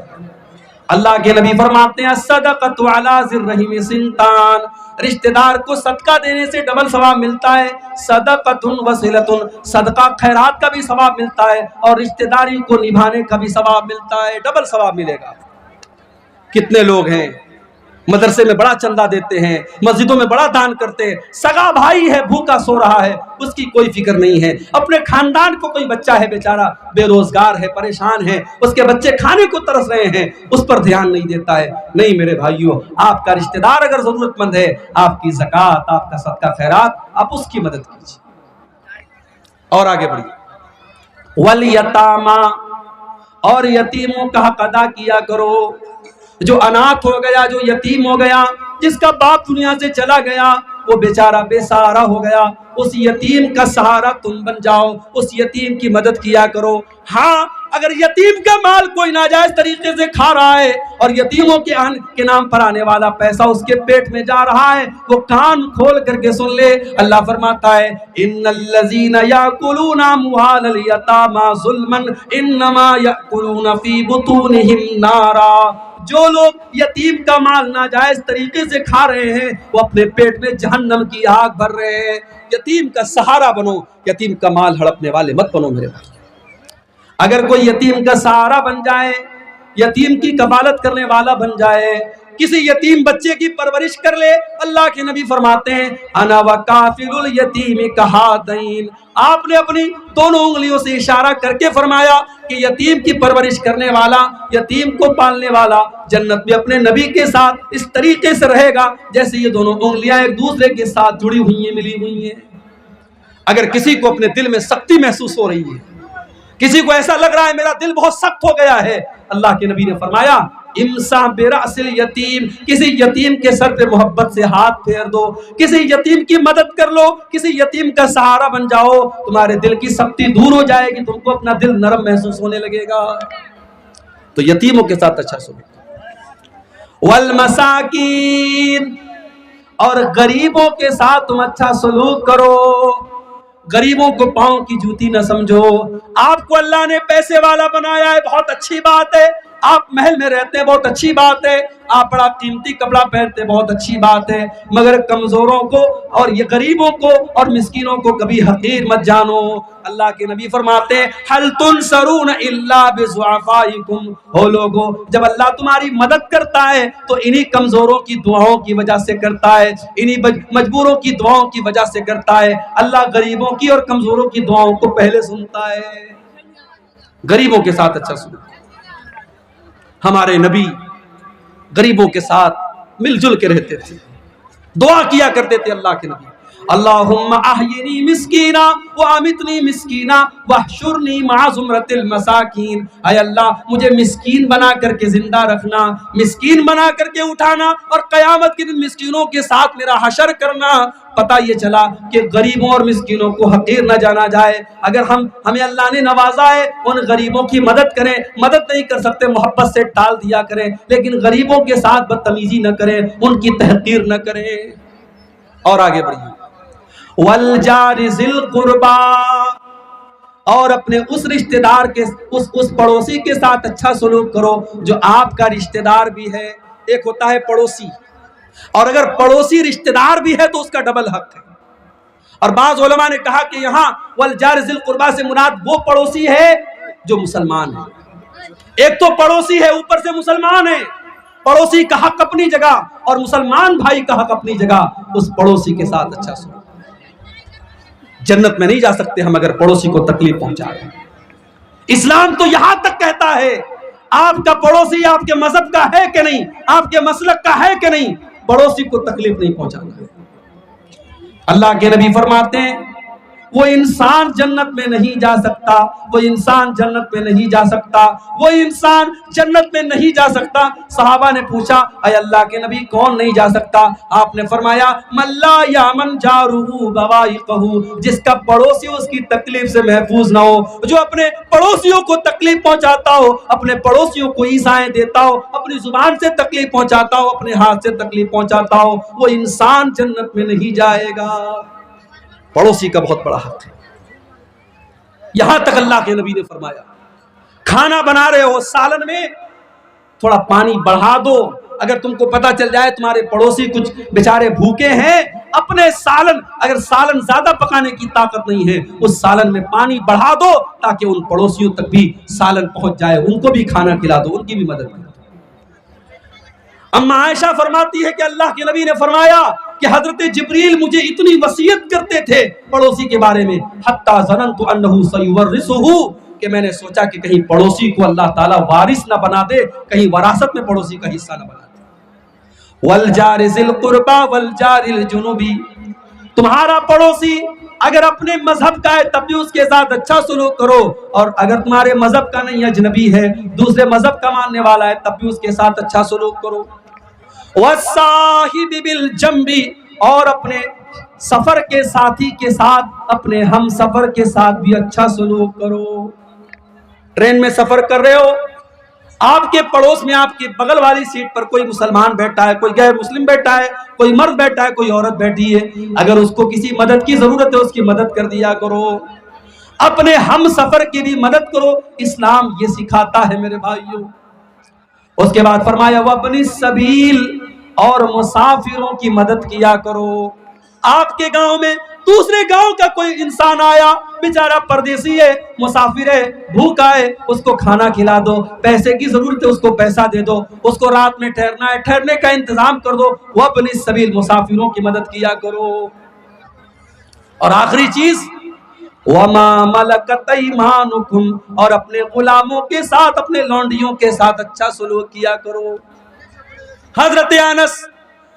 A: اللہ کے نبی فرماتے ہیں صدقۃ علی ذی الرحم سنتان، رشتہ دار کو صدقہ دینے سے ڈبل ثواب ملتا ہے. صدقۃ وصلۃ، صدقہ خیرات کا بھی ثواب ملتا ہے اور رشتہ داری کو نبھانے کا بھی ثواب ملتا ہے، ڈبل ثواب ملے گا. کتنے لوگ ہیں مدرسے میں بڑا چندہ دیتے ہیں، مسجدوں میں بڑا دان کرتے ہیں، سگا بھائی ہے بھوکا سو رہا ہے اس کی کوئی فکر نہیں ہے. اپنے خاندان کو کوئی بچہ ہے بیچارہ بے روزگار ہے، پریشان ہے، اس کے بچے کھانے کو ترس رہے ہیں، اس پر دھیان نہیں دیتا ہے. نہیں میرے بھائیوں، آپ کا رشتہ دار اگر ضرورت مند ہے، آپ کی زکوٰۃ، آپ کا صدقہ خیرات، آپ اس کی مدد کیجیے. اور آگے بڑھیے. والیتاما، اور یتیموں کا حق ادا کیا کرو. جو اناتھ ہو گیا، جو یتیم ہو گیا، جس کا باپ دنیا سے چلا گیا، وہ بیچارہ بے سہارا ہو گیا، اس یتیم کا سہارا تم بن جاؤ، اس یتیم کی مدد کیا کرو. ہاں اگر یتیم کا مال کوئی ناجائز طریقے سے کھا رہا ہے اور یتیموں کے نام پر آنے والا پیسہ اس کے پیٹ میں جا رہا ہے، وہ کان کھول کر کے سن لے. اللہ فرماتا ہے ان الذین یاکلون اموال الیتامی ظلما انما یاکلون فی بطونہم نارا. جو لوگ یتیم کا مال ناجائز طریقے سے کھا رہے ہیں وہ اپنے پیٹ میں جہنم کی آگ بھر رہے ہیں. یتیم کا سہارا بنو، یتیم کا مال ہڑپنے والے مت بنو میرے بھائی. اگر کوئی یتیم کا سہارا بن جائے، یتیم کی کفالت کرنے والا بن جائے، کسی یتیم بچے کی پرورش کر لے، اللہ کے نبی فرماتے ہیں انا وکافل الیتیم کہاتین، آپ نے اپنی دونوں انگلیوں سے اشارہ کر کے فرمایا کہ یتیم کی پرورش کرنے والا، یتیم کو پالنے والا جنت میں اپنے نبی کے ساتھ اس طریقے سے رہے گا جیسے یہ دونوں انگلیاں ایک دوسرے کے ساتھ جڑی ہوئی ہیں، ملی ہوئی ہیں۔ اگر کسی کو اپنے دل میں سختی محسوس ہو رہی ہے، کسی کو ایسا لگ رہا ہے میرا دل بہت سخت ہو گیا ہے، اللہ کے نبی نے فرمایا امسح برأس الیتیم، کسی یتیم کے سر پہ محبت سے ہاتھ پھیر دو، کسی یتیم کی مدد کر لو، کسی یتیم کا سہارا بن جاؤ، تمہارے دل کی سختی دور ہو جائے گی، تم کو اپنا دل نرم محسوس ہونے لگے گا۔ تو یتیموں کے ساتھ اچھا سلوک، والمساکین، اور غریبوں کے ساتھ تم اچھا سلوک کرو، غریبوں کو پاؤں کی جوتی نہ سمجھو۔ آپ کو اللہ نے پیسے والا بنایا ہے، بہت اچھی بات ہے، آپ محل میں رہتے ہیں، بہت اچھی بات ہے، آپ بڑا قیمتی کپڑا پہنتے ہیں، بہت اچھی بات ہے، مگر کمزوروں کو اور یہ غریبوں کو اور مسکینوں کو کبھی حقیر مت جانو۔ اللہ کے نبی فرماتے ہیں هل تنصرون الا بضعفائکم، ہو لوگوں جب اللہ تمہاری مدد کرتا ہے تو انہی کمزوروں کی دعاؤں کی وجہ سے کرتا ہے، انہی مجبوروں کی دعاؤں کی وجہ سے کرتا ہے۔ اللہ غریبوں کی اور کمزوروں کی دعاؤں کو پہلے سنتا ہے۔ غریبوں کے ساتھ اچھا سلوک، ہمارے نبی غریبوں کے ساتھ مل جل کے رہتے تھے، دعا کیا کرتے تھے اللہ کے نبی، اللہم احینی مسکینا وامتنی مسکینا واحشرنی مع زمرۃ المساکین، اے اللہ مجھے مسکین بنا کر کے زندہ رکھنا، مسکین بنا کر کے اٹھانا، اور قیامت کے دن مسکینوں کے ساتھ میرا حشر کرنا۔ پتہ یہ چلا کہ غریبوں اور مسکینوں کو حقیر نہ جانا جائے۔ اگر ہمیں اللہ نے نوازا ہے، ان غریبوں کی مدد کریں، مدد نہیں کر سکتے محبت سے ٹال دیا کریں، لیکن غریبوں کے ساتھ بدتمیزی نہ کریں، ان کی تحقیر نہ کریں۔ اور آگے بڑھیے، والجار ذی القربا، اور اپنے اس رشتہ دار کے اس پڑوسی کے ساتھ اچھا سلوک کرو جو آپ کا رشتہ دار بھی ہے۔ ایک ہوتا ہے پڑوسی، اور اگر پڑوسی رشتہ دار بھی ہے تو اس کا ڈبل حق ہے۔ اور بعض علماء نے کہا کہ یہاں والجار ذی القربا سے مراد وہ پڑوسی ہے جو مسلمان ہے۔ ایک تو پڑوسی ہے اوپر سے مسلمان ہے، پڑوسی کا حق اپنی جگہ اور مسلمان بھائی کا حق اپنی جگہ، اس پڑوسی کے ساتھ اچھا سلوک۔ جنت میں نہیں جا سکتے ہم اگر پڑوسی کو تکلیف پہنچا رہے ہیں۔ اسلام تو یہاں تک کہتا ہے آپ کا پڑوسی آپ کے مذہب کا ہے کہ نہیں، آپ کے مسلک کا ہے کہ نہیں، پڑوسی کو تکلیف نہیں پہنچانا ہے۔ اللہ کے نبی فرماتے ہیں وہ انسان جنت میں نہیں جا سکتا، وہ انسان جنت میں نہیں جا سکتا، وہ انسان جنت میں نہیں جا سکتا۔ صحابہ نے پوچھا اے اللہ کے نبی کون نہیں جا سکتا؟ آپ نے فرمایا من لا یامن جارہ بوائقہ، جس کا پڑوسی اس کی تکلیف سے محفوظ نہ ہو، جو اپنے پڑوسیوں کو تکلیف پہنچاتا ہو، اپنے پڑوسیوں کو ایذائیں دیتا ہو، اپنی زبان سے تکلیف پہنچاتا ہو، اپنے ہاتھ سے تکلیف پہنچاتا ہو، وہ انسان جنت میں نہیں جائے گا۔ پڑوسی کا بہت بڑا حق ہے۔ یہاں تک اللہ کے نبی نے فرمایا کھانا بنا رہے ہو، سالن میں تھوڑا پانی بڑھا دو، اگر تم کو پتا چل جائے تمہارے پڑوسی کچھ بیچارے بھوکے ہیں، اپنے سالن اگر سالن زیادہ پکانے کی طاقت نہیں ہے اس سالن میں پانی بڑھا دو تاکہ ان پڑوسیوں تک بھی سالن پہنچ جائے، ان کو بھی کھانا کھلا دو، ان کی بھی مدد کرو۔ اما عائشہ فرماتی ہے کہ اللہ کے نبی نے فرمایا کہ حضرت جبریل مجھے اتنی وصیت کرتے تھے پڑوسی کے بارے میں، حتی ظننت انہ سیورثہ، کہ میں نے سوچا کہ کہیں پڑوسی کو اللہ تعالیٰ وارث نہ بنا دے، کہیں وراثت میں پڑوسی کا حصہ نہ بنا دے۔ والجار ذی القربى والجار الجنبی، تمہارا پڑوسی اگر اپنے مذہب کا ہے تب بھی اس کے ساتھ اچھا سلوک کرو، اور اگر تمہارے مذہب کا نہیں، اجنبی ہے، دوسرے مذہب کا ماننے والا ہے، تب بھی اس کے ساتھ اچھا سلوک کرو۔ والصاحب بالجنب، اور اپنے سفر کے ساتھی کے ساتھ، اپنے ہم سفر کے ساتھ بھی اچھا سلوک کرو۔ ٹرین میں سفر کر رہے ہو، آپ کے پڑوس میں آپ کے بغل والی سیٹ پر کوئی مسلمان بیٹھا ہے، کوئی غیر مسلم بیٹھا ہے، کوئی مرد بیٹھا ہے، کوئی عورت بیٹھی ہے، اگر اس کو کسی مدد کی ضرورت ہے اس کی مدد کر دیا کرو، اپنے ہم سفر کی بھی مدد کرو۔ اسلام یہ سکھاتا ہے میرے بھائیوں۔ اس کے بعد فرمایا وابن السبیل، اور مسافروں کی مدد کیا کرو۔ آپ کے گاؤں میں دوسرے گاؤں کا کوئی انسان آیا، بیچارہ پردیسی ہے، مسافر ہے، بھوکا ہے، اس کو کھانا کھلا دو، پیسے کی ضرورت ہے اس کو پیسہ دے دو، اس کو رات میں ٹھہرنا ہے ٹھہرنے کا انتظام کر دو، وہ اپنی سبیل مسافروں کی مدد کیا کرو۔ اور آخری چیز وَمَا مَلَكَتْ أَيْمَانُكُمْ، اور اپنے غلاموں کے ساتھ، اپنے لونڈیوں کے ساتھ اچھا سلوک کیا کرو۔ حضرت انس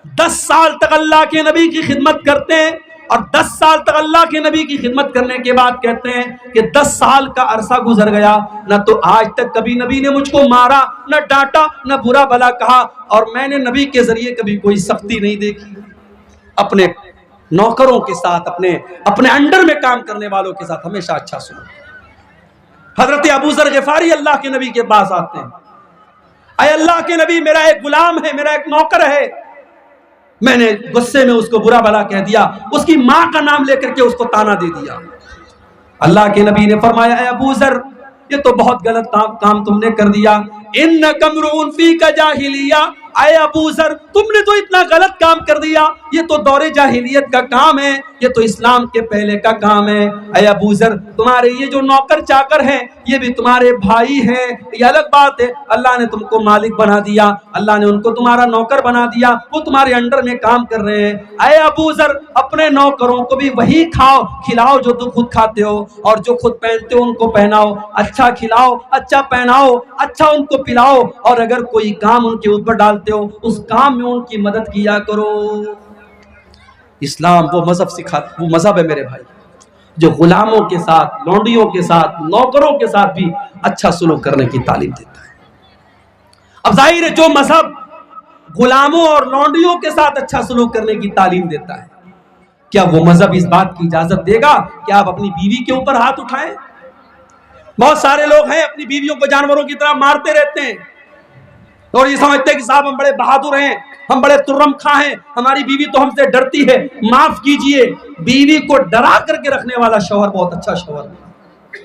A: 10 سال تک اللہ کے نبی کی خدمت کرتے ہیں، اور 10 سال تک اللہ کے نبی کی خدمت کرنے کے بعد کہتے ہیں کہ 10 سال کا عرصہ گزر گیا، نہ تو آج تک کبھی نبی نے مجھ کو مارا، نہ ڈانٹا، نہ برا بھلا کہا، اور میں نے نبی کے ذریعے کبھی کوئی سختی نہیں دیکھی۔ اپنے نوکروں کے ساتھ، اپنے انڈر میں کام کرنے والوں کے ساتھ ہمیشہ اچھا سلوک۔ حضرت ابو ذر غفاری اللہ کے نبی کے پاس آتے ہیں، اے اللہ کے نبی، میرا ایک غلام ہے، میرا ایک نوکر ہے، میں نے غصے میں اس کو برا بھلا کہہ دیا، اس کی ماں کا نام لے کر کے اس کو تانا دے دیا۔ اللہ کے نبی نے فرمایا اے ابو ذر، یہ تو بہت غلط کام تم نے کر دیا، انک امرؤ فیک جاہلیہ، اے ابو ذر تم نے تو اتنا غلط کام کر دیا، یہ تو دور جاہلیت کا کام ہے، یہ تو اسلام کے پہلے کا کام ہے۔ اے ابو ذر تمہارے یہ جو نوکر چاکر ہیں یہ بھی تمہارے بھائی ہیں، یہ الگ بات ہے، اللہ نے تم کو مالک بنا دیا، اللہ نے ان کو تمہارا نوکر بنا دیا، وہ تمہارے انڈر میں کام کر رہے ہیں۔ اے ابو ذر اپنے نوکروں کو بھی وہی کھلاؤ جو تم خود کھاتے ہو، اور جو خود پہنتے ہو ان کو پہناؤ، اچھا کھلاؤ، اچھا پہناؤ، اچھا ان کو پلاؤ، اور اگر کوئی کام ان کے اوپر ڈالتے ہو اس کام میں ان کی مدد کیا کرو۔ اسلام وہ مذہب ہے میرے بھائی جو غلاموں کے ساتھ، لونڈیوں کے ساتھ، نوکروں کے ساتھ بھی اچھا سلوک کرنے کی تعلیم دیتا ہے۔ اب ظاہر ہے جو مذہب غلاموں اور لونڈیوں کے ساتھ اچھا سلوک کرنے کی تعلیم دیتا ہے، کیا وہ مذہب اس بات کی اجازت دے گا کہ آپ اپنی بیوی کے اوپر ہاتھ اٹھائیں؟ بہت سارے لوگ ہیں اپنی بیویوں کو جانوروں کی طرح مارتے رہتے ہیں اور یہ سمجھتے ہیں کہ صاحب ہم بڑے بہادر ہیں، ہم بڑے ترم خواہ ہیں، ہماری بیوی تو ہم سے ڈرتی ہے۔ معاف کیجئے، بیوی کو ڈرا کر کے رکھنے والا شوہر بہت اچھا شوہر ہے۔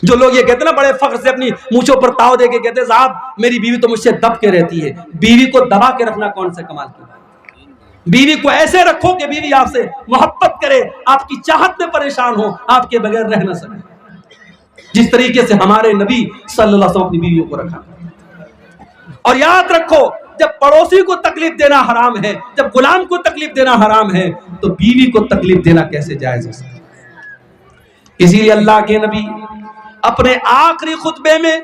A: جو لوگ یہ کہتے ہیں نا بڑے فخر سے اپنی مونچھوں پر تاؤ دے کے کہتے ہیں صاحب میری بیوی تو مجھ سے دب کے رہتی ہے، بیوی کو دبا کے رکھنا کون سے کمال کی بات ہے؟ بیوی کو ایسے رکھو کہ بیوی آپ سے محبت کرے، آپ کی چاہت میں پریشان ہو، آپ کے بغیر رہ نہ سکے، جس طریقے سے ہمارے نبی صلی اللہ علیہ وسلم اپنی بیویوں کو رکھا۔ اور یاد رکھو جب پڑوسی کو تکلیف دینا حرام ہے، جب غلام کو تکلیف دینا حرام ہے، تو بیوی کو تکلیف دینا کیسے جائز ہو سکتا ہے؟ اسی لیے اللہ کے نبی اپنے آخری خطبے میں،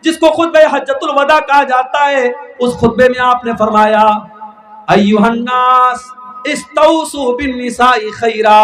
A: جس کو خطبہ حجۃ الوداع کہا جاتا ہے، اس خطبے میں آپ نے فرمایا ایھا الناس استوصوا بالنساء خیرا،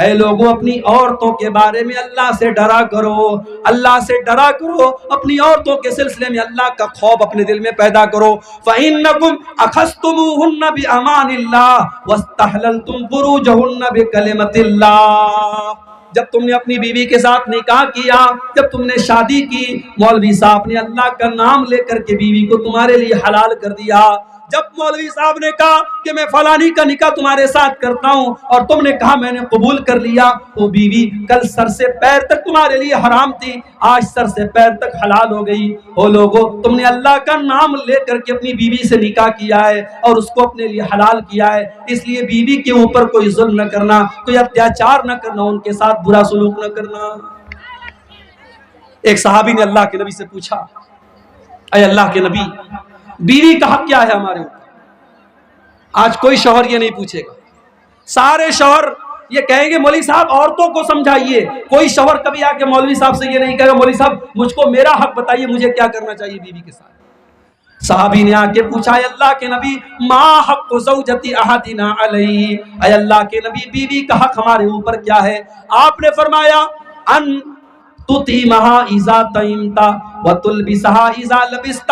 A: اے لوگوں اپنی عورتوں کے بارے میں اللہ سے ڈرا کرو، اللہ سے ڈرا کرو، اپنی عورتوں کے سلسلے میں اللہ کا خوف اپنے دل میں پیدا کرو۔ فَإِنَّكُمْ أَخَذْتُمُوهُنَّ بِأَمَانِ اللَّهِ وَاسْتَحْلَلْتُمْ فُرُوجَهُنَّ بِكَلِمَةِ اللَّهِ، جب تم نے اپنی بیوی کے ساتھ نکاح کیا، جب تم نے شادی کی، مولوی صاحب نے اللہ کا نام لے کر کے بیوی کو تمہارے لیے حلال کر دیا۔ جب مولوی صاحب نے کہا کہ میں فلانی کا نکاح تمہارے ساتھ کرتا ہوں اور تم نے کہا میں نے قبول کر لیا، وہ بیوی کل سر سے پیر تک تمہارے لیے حرام تھی، آج سر سے پیر تک حلال ہو گئی۔ او لوگو تم نے اللہ کا نام لے کر کے اپنی بیوی سے نکاح کیا ہے اور اس کو اپنے لیے حلال کیا ہے، اس لیے بیوی کے اوپر کوئی ظلم نہ کرنا، کوئی اتیاچار نہ کرنا، ان کے ساتھ برا سلوک نہ کرنا۔ ایک صحابی نے اللہ کے نبی سے پوچھا اے اللہ کے نبی بیوی کا حق کیا ہے ہمارے اوپر؟ آج کوئی شوہر یہ نہیں پوچھے گا، سارے شوہر یہ کہیں گے مولوی صاحب عورتوں کو سمجھائیے۔ کوئی شوہر کبھی آ کے مولوی صاحب سے یہ نہیں کہے گا مولوی صاحب مجھ کو میرا حق بتائیے، مجھے کیا کرنا چاہیے بیوی کے ساتھ۔ صحابی نے آ کے پوچھا اے اللہ کے نبی ما حق زوجتی احدنا علیہ، اے اللہ کے نبی بیوی کا حق ہمارے اوپر کیا ہے؟ آپ نے فرمایا ان تطعمها اذا طعمت وتلبسها اذا لبست،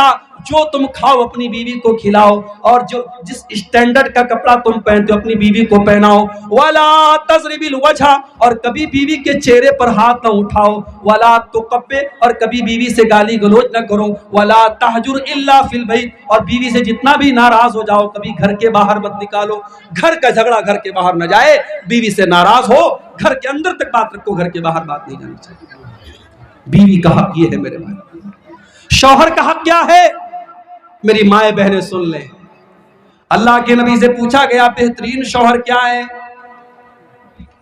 A: جو تم کھاؤ اپنی بیوی کو کھلاؤ، اور جو جس اسٹینڈرڈ کا کپڑا تم پہنتے ہو اپنی بیوی کو پہناؤ۔ ولا تضرب الوجہ، اور کبھی بیوی کے چہرے پر ہاتھ نہ اٹھاؤ۔ ولا تقبح، اور کبھی بیوی سے گالی گلوچ نہ کرو۔ ولا تہجر الا فی البیت، اور بیوی سے جتنا بھی ناراض ہو جاؤ کبھی گھر کے باہر مت نکالو، گھر کا جھگڑا گھر کے باہر نہ جائے، بیوی سے ناراض ہو گھر کے اندر تک بات رکھو، گھر کے باہر بات نہیں جانی چاہیے۔ بیوی کا حق یہ ہے میرے بھائی۔ شوہر کا حق کیا ہے؟ میری مائیں بہنیں سن لیں، اللہ کے نبی سے پوچھا گیا بہترین شوہر کیا ہے؟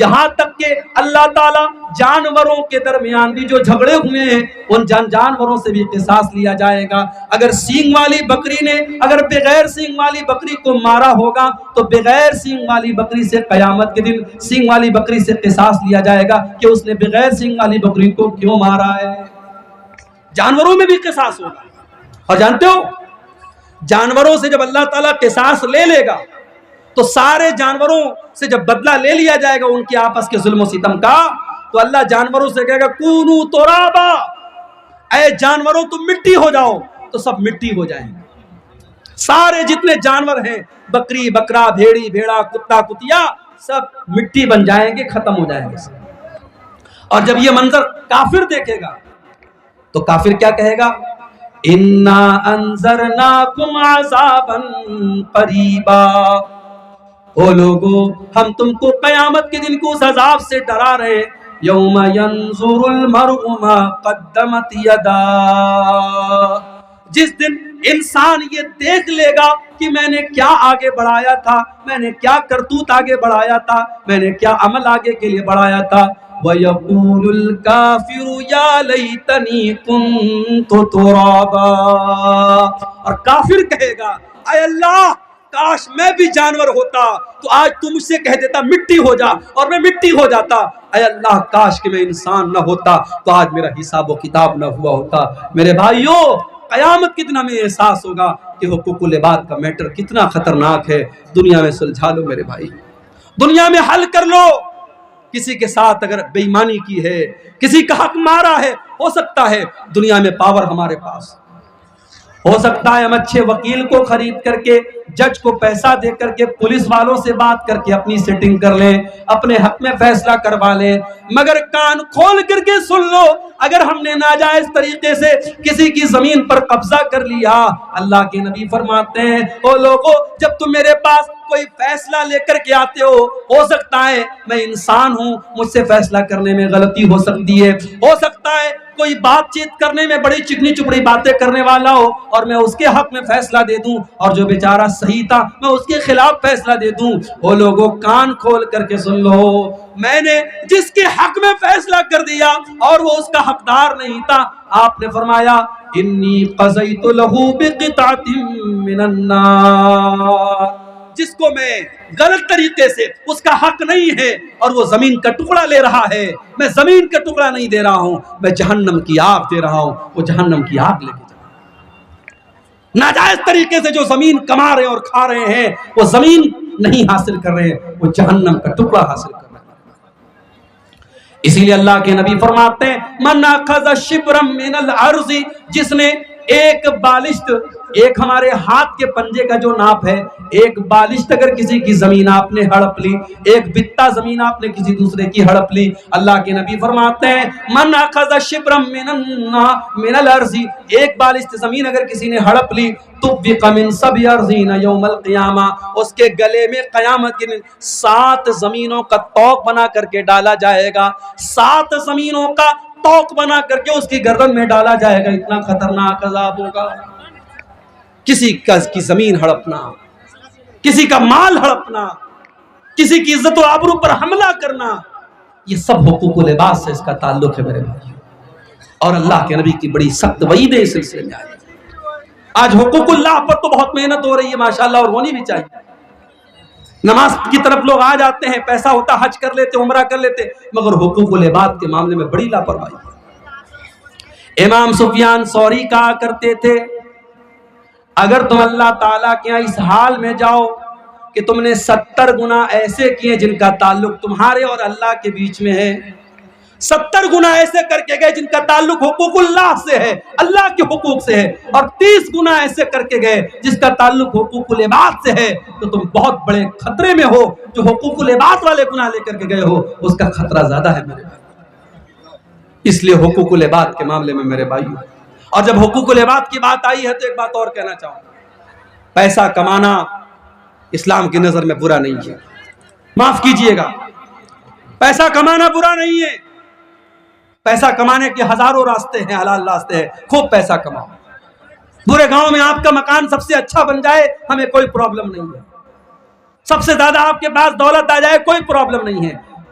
A: یہاں تک کہ اللہ تعالیٰ جانوروں کے درمیان بھی جو جھگڑے ہوئے ہیں ان جانوروں سے بھی قصاص لیا جائے گا. اگر سینگ والی بکری نے اگر بغیر سینگ والی بکری کو مارا ہوگا تو بغیر سینگ والی بکری سے قیامت کے دن سینگ والی بکری سے قصاص لیا جائے گا کہ اس نے بغیر سینگ والی بکری کو کیوں مارا ہے. جانوروں میں بھی قصاص ہوگا. اور جانتے ہو جانوروں سے جب اللہ تعالیٰ قصاص لے لے گا تو سارے جانوروں سے جب بدلہ لے لیا جائے گا ان کے آپس کے ظلم و ستم کا, تو اللہ جانوروں سے کہے گا کونو ترابا, اے جانوروں تم مٹی ہو جاؤ. تو سب مٹی ہو جائیں گے. سارے جتنے جانور ہیں بکری بکرا بھیڑی بھیڑا کتا کتیا سب مٹی بن جائیں گے, ختم ہو جائیں گے. اور جب یہ منظر کافر دیکھے گا تو کافر کیا کہے گا؟ اِنَّا أَنذَرْنَاكُمْ عَذَابًا قَرِيبًا, او لوگو ہم تم کو قیامت کے دن کو اس عذاب سے ڈرا رہے ہیں. یوم ينظر المرء ما قدمت يداه, جس دن انسان یہ دیکھ لے گا کہ میں نے کیا آگے بڑھایا تھا, میں نے کیا کرتوت آگے بڑھایا تھا, میں نے کیا عمل آگے کے لیے بڑھایا تھا. وَيَقُولُ الْكَافِرُ يَا لَيْتَنِي كُنْتُ تُرَابًا, اور کافر کہے گا اے اللہ کاش میں بھی جانور ہوتا تو آج تم مجھ سے کہہ دیتا مٹی ہو جا اور میں مٹی ہو جاتا. اے اللہ کاش کہ میں انسان نہ ہوتا تو آج میرا حساب و کتاب نہ ہوا ہوتا. میرے بھائیوں قیامت کے دن ہمیں احساس ہوگا کہ حقوق العباد کا میٹر کتنا خطرناک ہے. دنیا میں سلجھا لو میرے بھائی, دنیا میں حل کر لو. کسی کے ساتھ اگر بے ایمانی کی ہے, کسی کا حق مارا ہے, ہو سکتا ہے دنیا میں پاور ہمارے پاس ہو سکتا ہے ہم اچھے وکیل کو خرید کر کے, جج کو پیسہ دے کر کے, پولیس والوں سے بات کر کے اپنی سیٹنگ کر لیں, اپنے حق میں فیصلہ کروا لیں. مگر کان کھول کر کے سن لو, اگر ہم نے ناجائز طریقے سے کسی کی زمین پر قبضہ کر لیا, اللہ کے نبی فرماتے ہیں او لوگو جب تم میرے پاس کوئی فیصلہ لے کر کے آتے ہو سکتا ہے میں انسان ہوں, مجھ سے فیصلہ کرنے میں غلطی ہو سکتی ہے, ہو سکتا ہے کوئی بات چیت کرنے میں بڑی چکنی چپڑی باتیں کرنے والا ہو اور میں اس کے حق میں فیصلہ دے دوں, اور جو بیچارہ صحیح تھا میں اس کے خلاف فیصلہ دے دوں. وہ لوگوں کان کھول کر کے سن لو, میں نے جس کے حق میں فیصلہ کر دیا اور وہ اس کا حقدار نہیں تھا, آپ نے فرمایا انی قضیت لہ بقطعۃ من النار, جس کو میں غلط طریقے سے اس کا حق نہیں ہے اور وہ زمین کا ٹکڑا لے رہا ہے, میں زمین کا ٹکڑا نہیں دے رہا ہوں, میں جہنم کی آگ دے رہا ہوں, وہ جہنم کی آگ لے کے جا. ناجائز طریقے سے جو زمین کما رہے اور کھا رہے ہیں وہ زمین نہیں حاصل کر رہے ہیں, وہ جہنم کا ٹکڑا حاصل کر رہے ہیں. اسی لیے اللہ کے نبی فرماتے ہیں من اخذ شبرا من الارض, جس نے ایک بالشت, ایک ہمارے ہاتھ کے پنجے کا جو ناپ ہے, ایک بالشت اگر کسی کی زمین آپ نے ہڑپ لی, ایک بتا زمین آپ نے کسی دوسرے کی ہڑپ لی, اللہ کے نبی فرماتے ہیں من اخذ شبرا من الارض, ایک بالشت زمین اگر کسی نے ہڑپ لی طبق من سبع ارضین یوم القیامہ, اس کے گلے میں قیامت کے دن 7 زمینوں کا طوق بنا کر کے ڈالا جائے گا, 7 زمینوں کا طوق بنا کر کے اس کی گردن میں ڈالا جائے گا. اتنا خطرناک عذاب ہوگا. کسی کی زمین ہڑپنا, کسی کا مال ہڑپنا, کسی کی عزت و آبرو پر حملہ کرنا, یہ سب حقوق العباد سے اس کا تعلق ہے میرے بھائی. اور اللہ کے نبی کی بڑی سخت وعید ہے اس سلسلے میں. آج حقوق اللہ پر تو بہت محنت ہو رہی ہے ماشاءاللہ, اور ہونی بھی چاہیے. نماز کی طرف لوگ آ جاتے ہیں, پیسہ ہوتا حج کر لیتے, عمرہ کر لیتے, مگر حقوق العباد کے معاملے میں بڑی لاپرواہی. امام سفیان ثوری کہا کرتے تھے اگر تم اللہ تعالیٰ کے یہاں اس حال میں جاؤ کہ تم نے 70 گناہ ایسے کیے جن کا تعلق تمہارے اور اللہ کے بیچ میں ہے, 70 گناہ ایسے کر کے گئے جن کا تعلق حقوق اللہ سے ہے, اللہ کے حقوق سے ہے, اور 30 گناہ ایسے کر کے گئے جس کا تعلق حقوق العباد سے ہے, تو تم بہت بڑے خطرے میں ہو. جو حقوق العباد والے گناہ لے کر کے گئے ہو اس کا خطرہ زیادہ ہے میرے بھائی. اس لیے حقوق العباد کے معاملے میں میرے بھائیو, اور جب حقوق العباد کی بات آئی ہے تو ایک بات اور کہنا چاہوں, پیسہ کمانا اسلام کی نظر میں برا نہیں ہے. معاف کیجئے گا, پیسہ کمانا برا نہیں ہے. پیسہ کمانے کے ہزاروں راستے ہیں, حلال راستے ہیں, خوب پیسہ کماؤ. پورے گاؤں میں آپ کا مکان سب سے اچھا بن جائے, ہمیں کوئی پرابلم نہیں ہے. سب سے زیادہ آپ کے پاس دولت آ جائے, کوئی پرابلم نہیں ہے.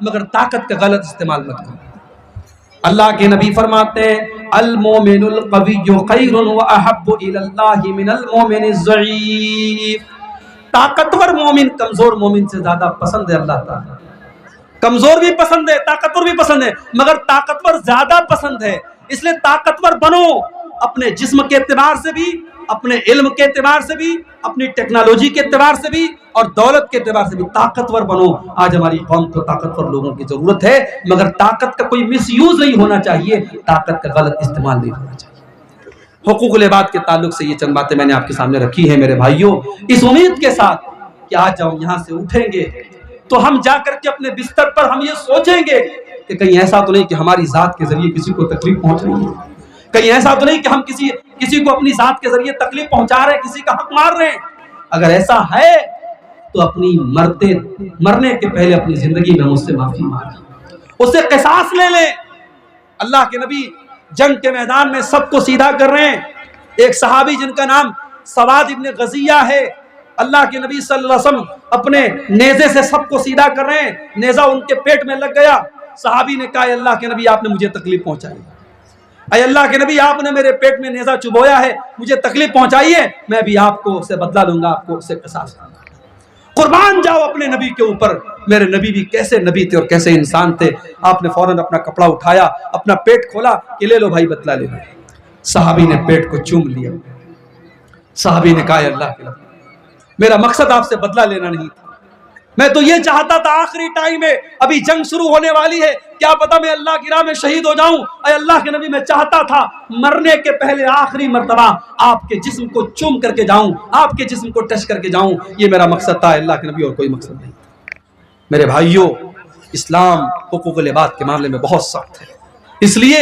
A: مگر طاقت کا غلط استعمال مت کرو۔ اللہ کے نبی فرماتے ہیں المومن القوی خیر واحب الی اللہ من المومن الضعیف، طاقتور مومن کمزور مومن سے زیادہ پسند ہے اللہ تعالیٰ۔ کمزور بھی پسند ہے، طاقتور بھی پسند ہے، مگر طاقتور زیادہ پسند ہے۔ اس لیے طاقتور بنو، اپنے جسم کے اعتبار سے بھی، اپنے علم کے اعتبار سے بھی، اپنی ٹیکنالوجی کے اعتبار سے بھی، اور دولت کے اعتبار سے بھی طاقتور بنو۔ آج ہماری قوم کو طاقتور لوگوں کی ضرورت ہے، مگر طاقت کا کوئی مس یوز نہیں ہونا چاہیے، طاقت کا غلط استعمال نہیں ہونا چاہیے۔ حقوق العباد کے تعلق سے یہ چند باتیں میں نے آپ کے سامنے رکھی ہیں میرے بھائیوں، اس امید کے ساتھ کہ آج جب ہم یہاں سے اٹھیں گے تو ہم جا کر کے اپنے بستر پر ہم یہ سوچیں گے کہ کہیں ایسا تو نہیں کہ ہماری ذات کے ذریعے کسی کو تکلیف پہنچ رہی ہے، کہیں ایسا تو نہیں کہ ہم کسی کو اپنی ذات کے ذریعے تکلیف پہنچا رہے ہیں، کسی کا حق مار رہے ہیں۔ اگر ایسا ہے تو اپنی مرنے کے پہلے اپنی زندگی میں مجھ سے معافی مانگیں، اس سے قصاص لے لیں۔ اللہ کے نبی جنگ کے میدان میں سب کو سیدھا کر رہے ہیں۔ ایک صحابی جن کا نام سواد ابن غزیہ ہے، اللہ کے نبی صلی اللہ علیہ وسلم اپنے نیزے سے سب کو سیدھا کر رہے ہیں، نیزہ ان کے پیٹ میں لگ گیا۔ صحابی نے کہا اے اللہ کے نبی آپ نے مجھے تکلیف پہنچائی، اے اللہ کے نبی آپ نے میرے پیٹ میں نیزہ چبویا ہے، مجھے تکلیف پہنچائی ہے، میں بھی آپ کو سے بدلہ لوں گا، آپ کو سے قصاص لوں گا۔ قربان جاؤ اپنے نبی کے اوپر۔ میرے نبی بھی کیسے نبی تھے اور کیسے انسان تھے۔ آپ نے فوراً اپنا کپڑا اٹھایا، اپنا پیٹ کھولا کہ لے لو بھائی بدلہ لے لو۔ صحابی نے پیٹ کو چوم لیا۔ صحابی نے کہا اے اللہ کے نبی میرا مقصد آپ سے بدلہ لینا نہیں تھا، میں تو یہ چاہتا تھا آخری ٹائم ہے، ابھی جنگ شروع ہونے والی ہے، کیا پتا میں اللہ کی راہ میں شہید ہو جاؤں۔ اے اللہ کے نبی میں چاہتا تھا مرنے کے پہلے آخری مرتبہ آپ کے جسم کو چوم کر کے جاؤں، آپ کے جسم کو ٹچ کر کے جاؤں، یہ میرا مقصد تھا اللہ کے نبی، اور کوئی مقصد نہیں تھا۔ میرے بھائیوں، اسلام حقوق العباد کے معاملے میں بہت سخت ہے، اس لیے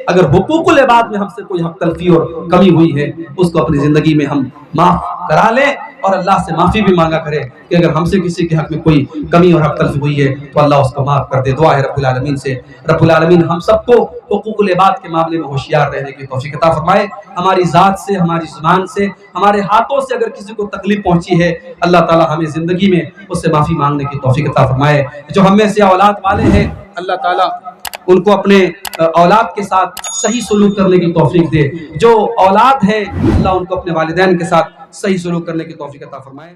A: اگر حقوق العباد میں ہم سے کوئی حق تلفی اور کمی ہوئی ہے اس کو اپنی زندگی میں ہم معاف کرا لیں، اور اللہ سے معافی بھی مانگا کرے کہ اگر ہم سے کسی کے حق میں کوئی کمی اور حق تلفی ہوئی ہے تو اللہ اس کو معاف کر دے۔ دعا ہے رب العالمین سے رب العالمین ہم سب کو حقوق العباد کے معاملے میں ہوشیار رہنے کی توفیق عطا فرمائے۔ ہماری ذات سے، ہماری زبان سے، ہمارے ہاتھوں سے اگر کسی کو تکلیف پہنچی ہے اللہ تعالی ہمیں زندگی میں اس سے معافی مانگنے کی توفیق عطا فرمائے۔ جو ہم میں سے اولاد والے ہیں اللہ تعالی ان کو اپنے اولاد کے ساتھ صحیح سلوک کرنے کی توفیق دے، جو اولاد ہے اللہ ان کو اپنے والدین کے ساتھ صحیح سلوک کرنے کی توفیق عطا فرمائے۔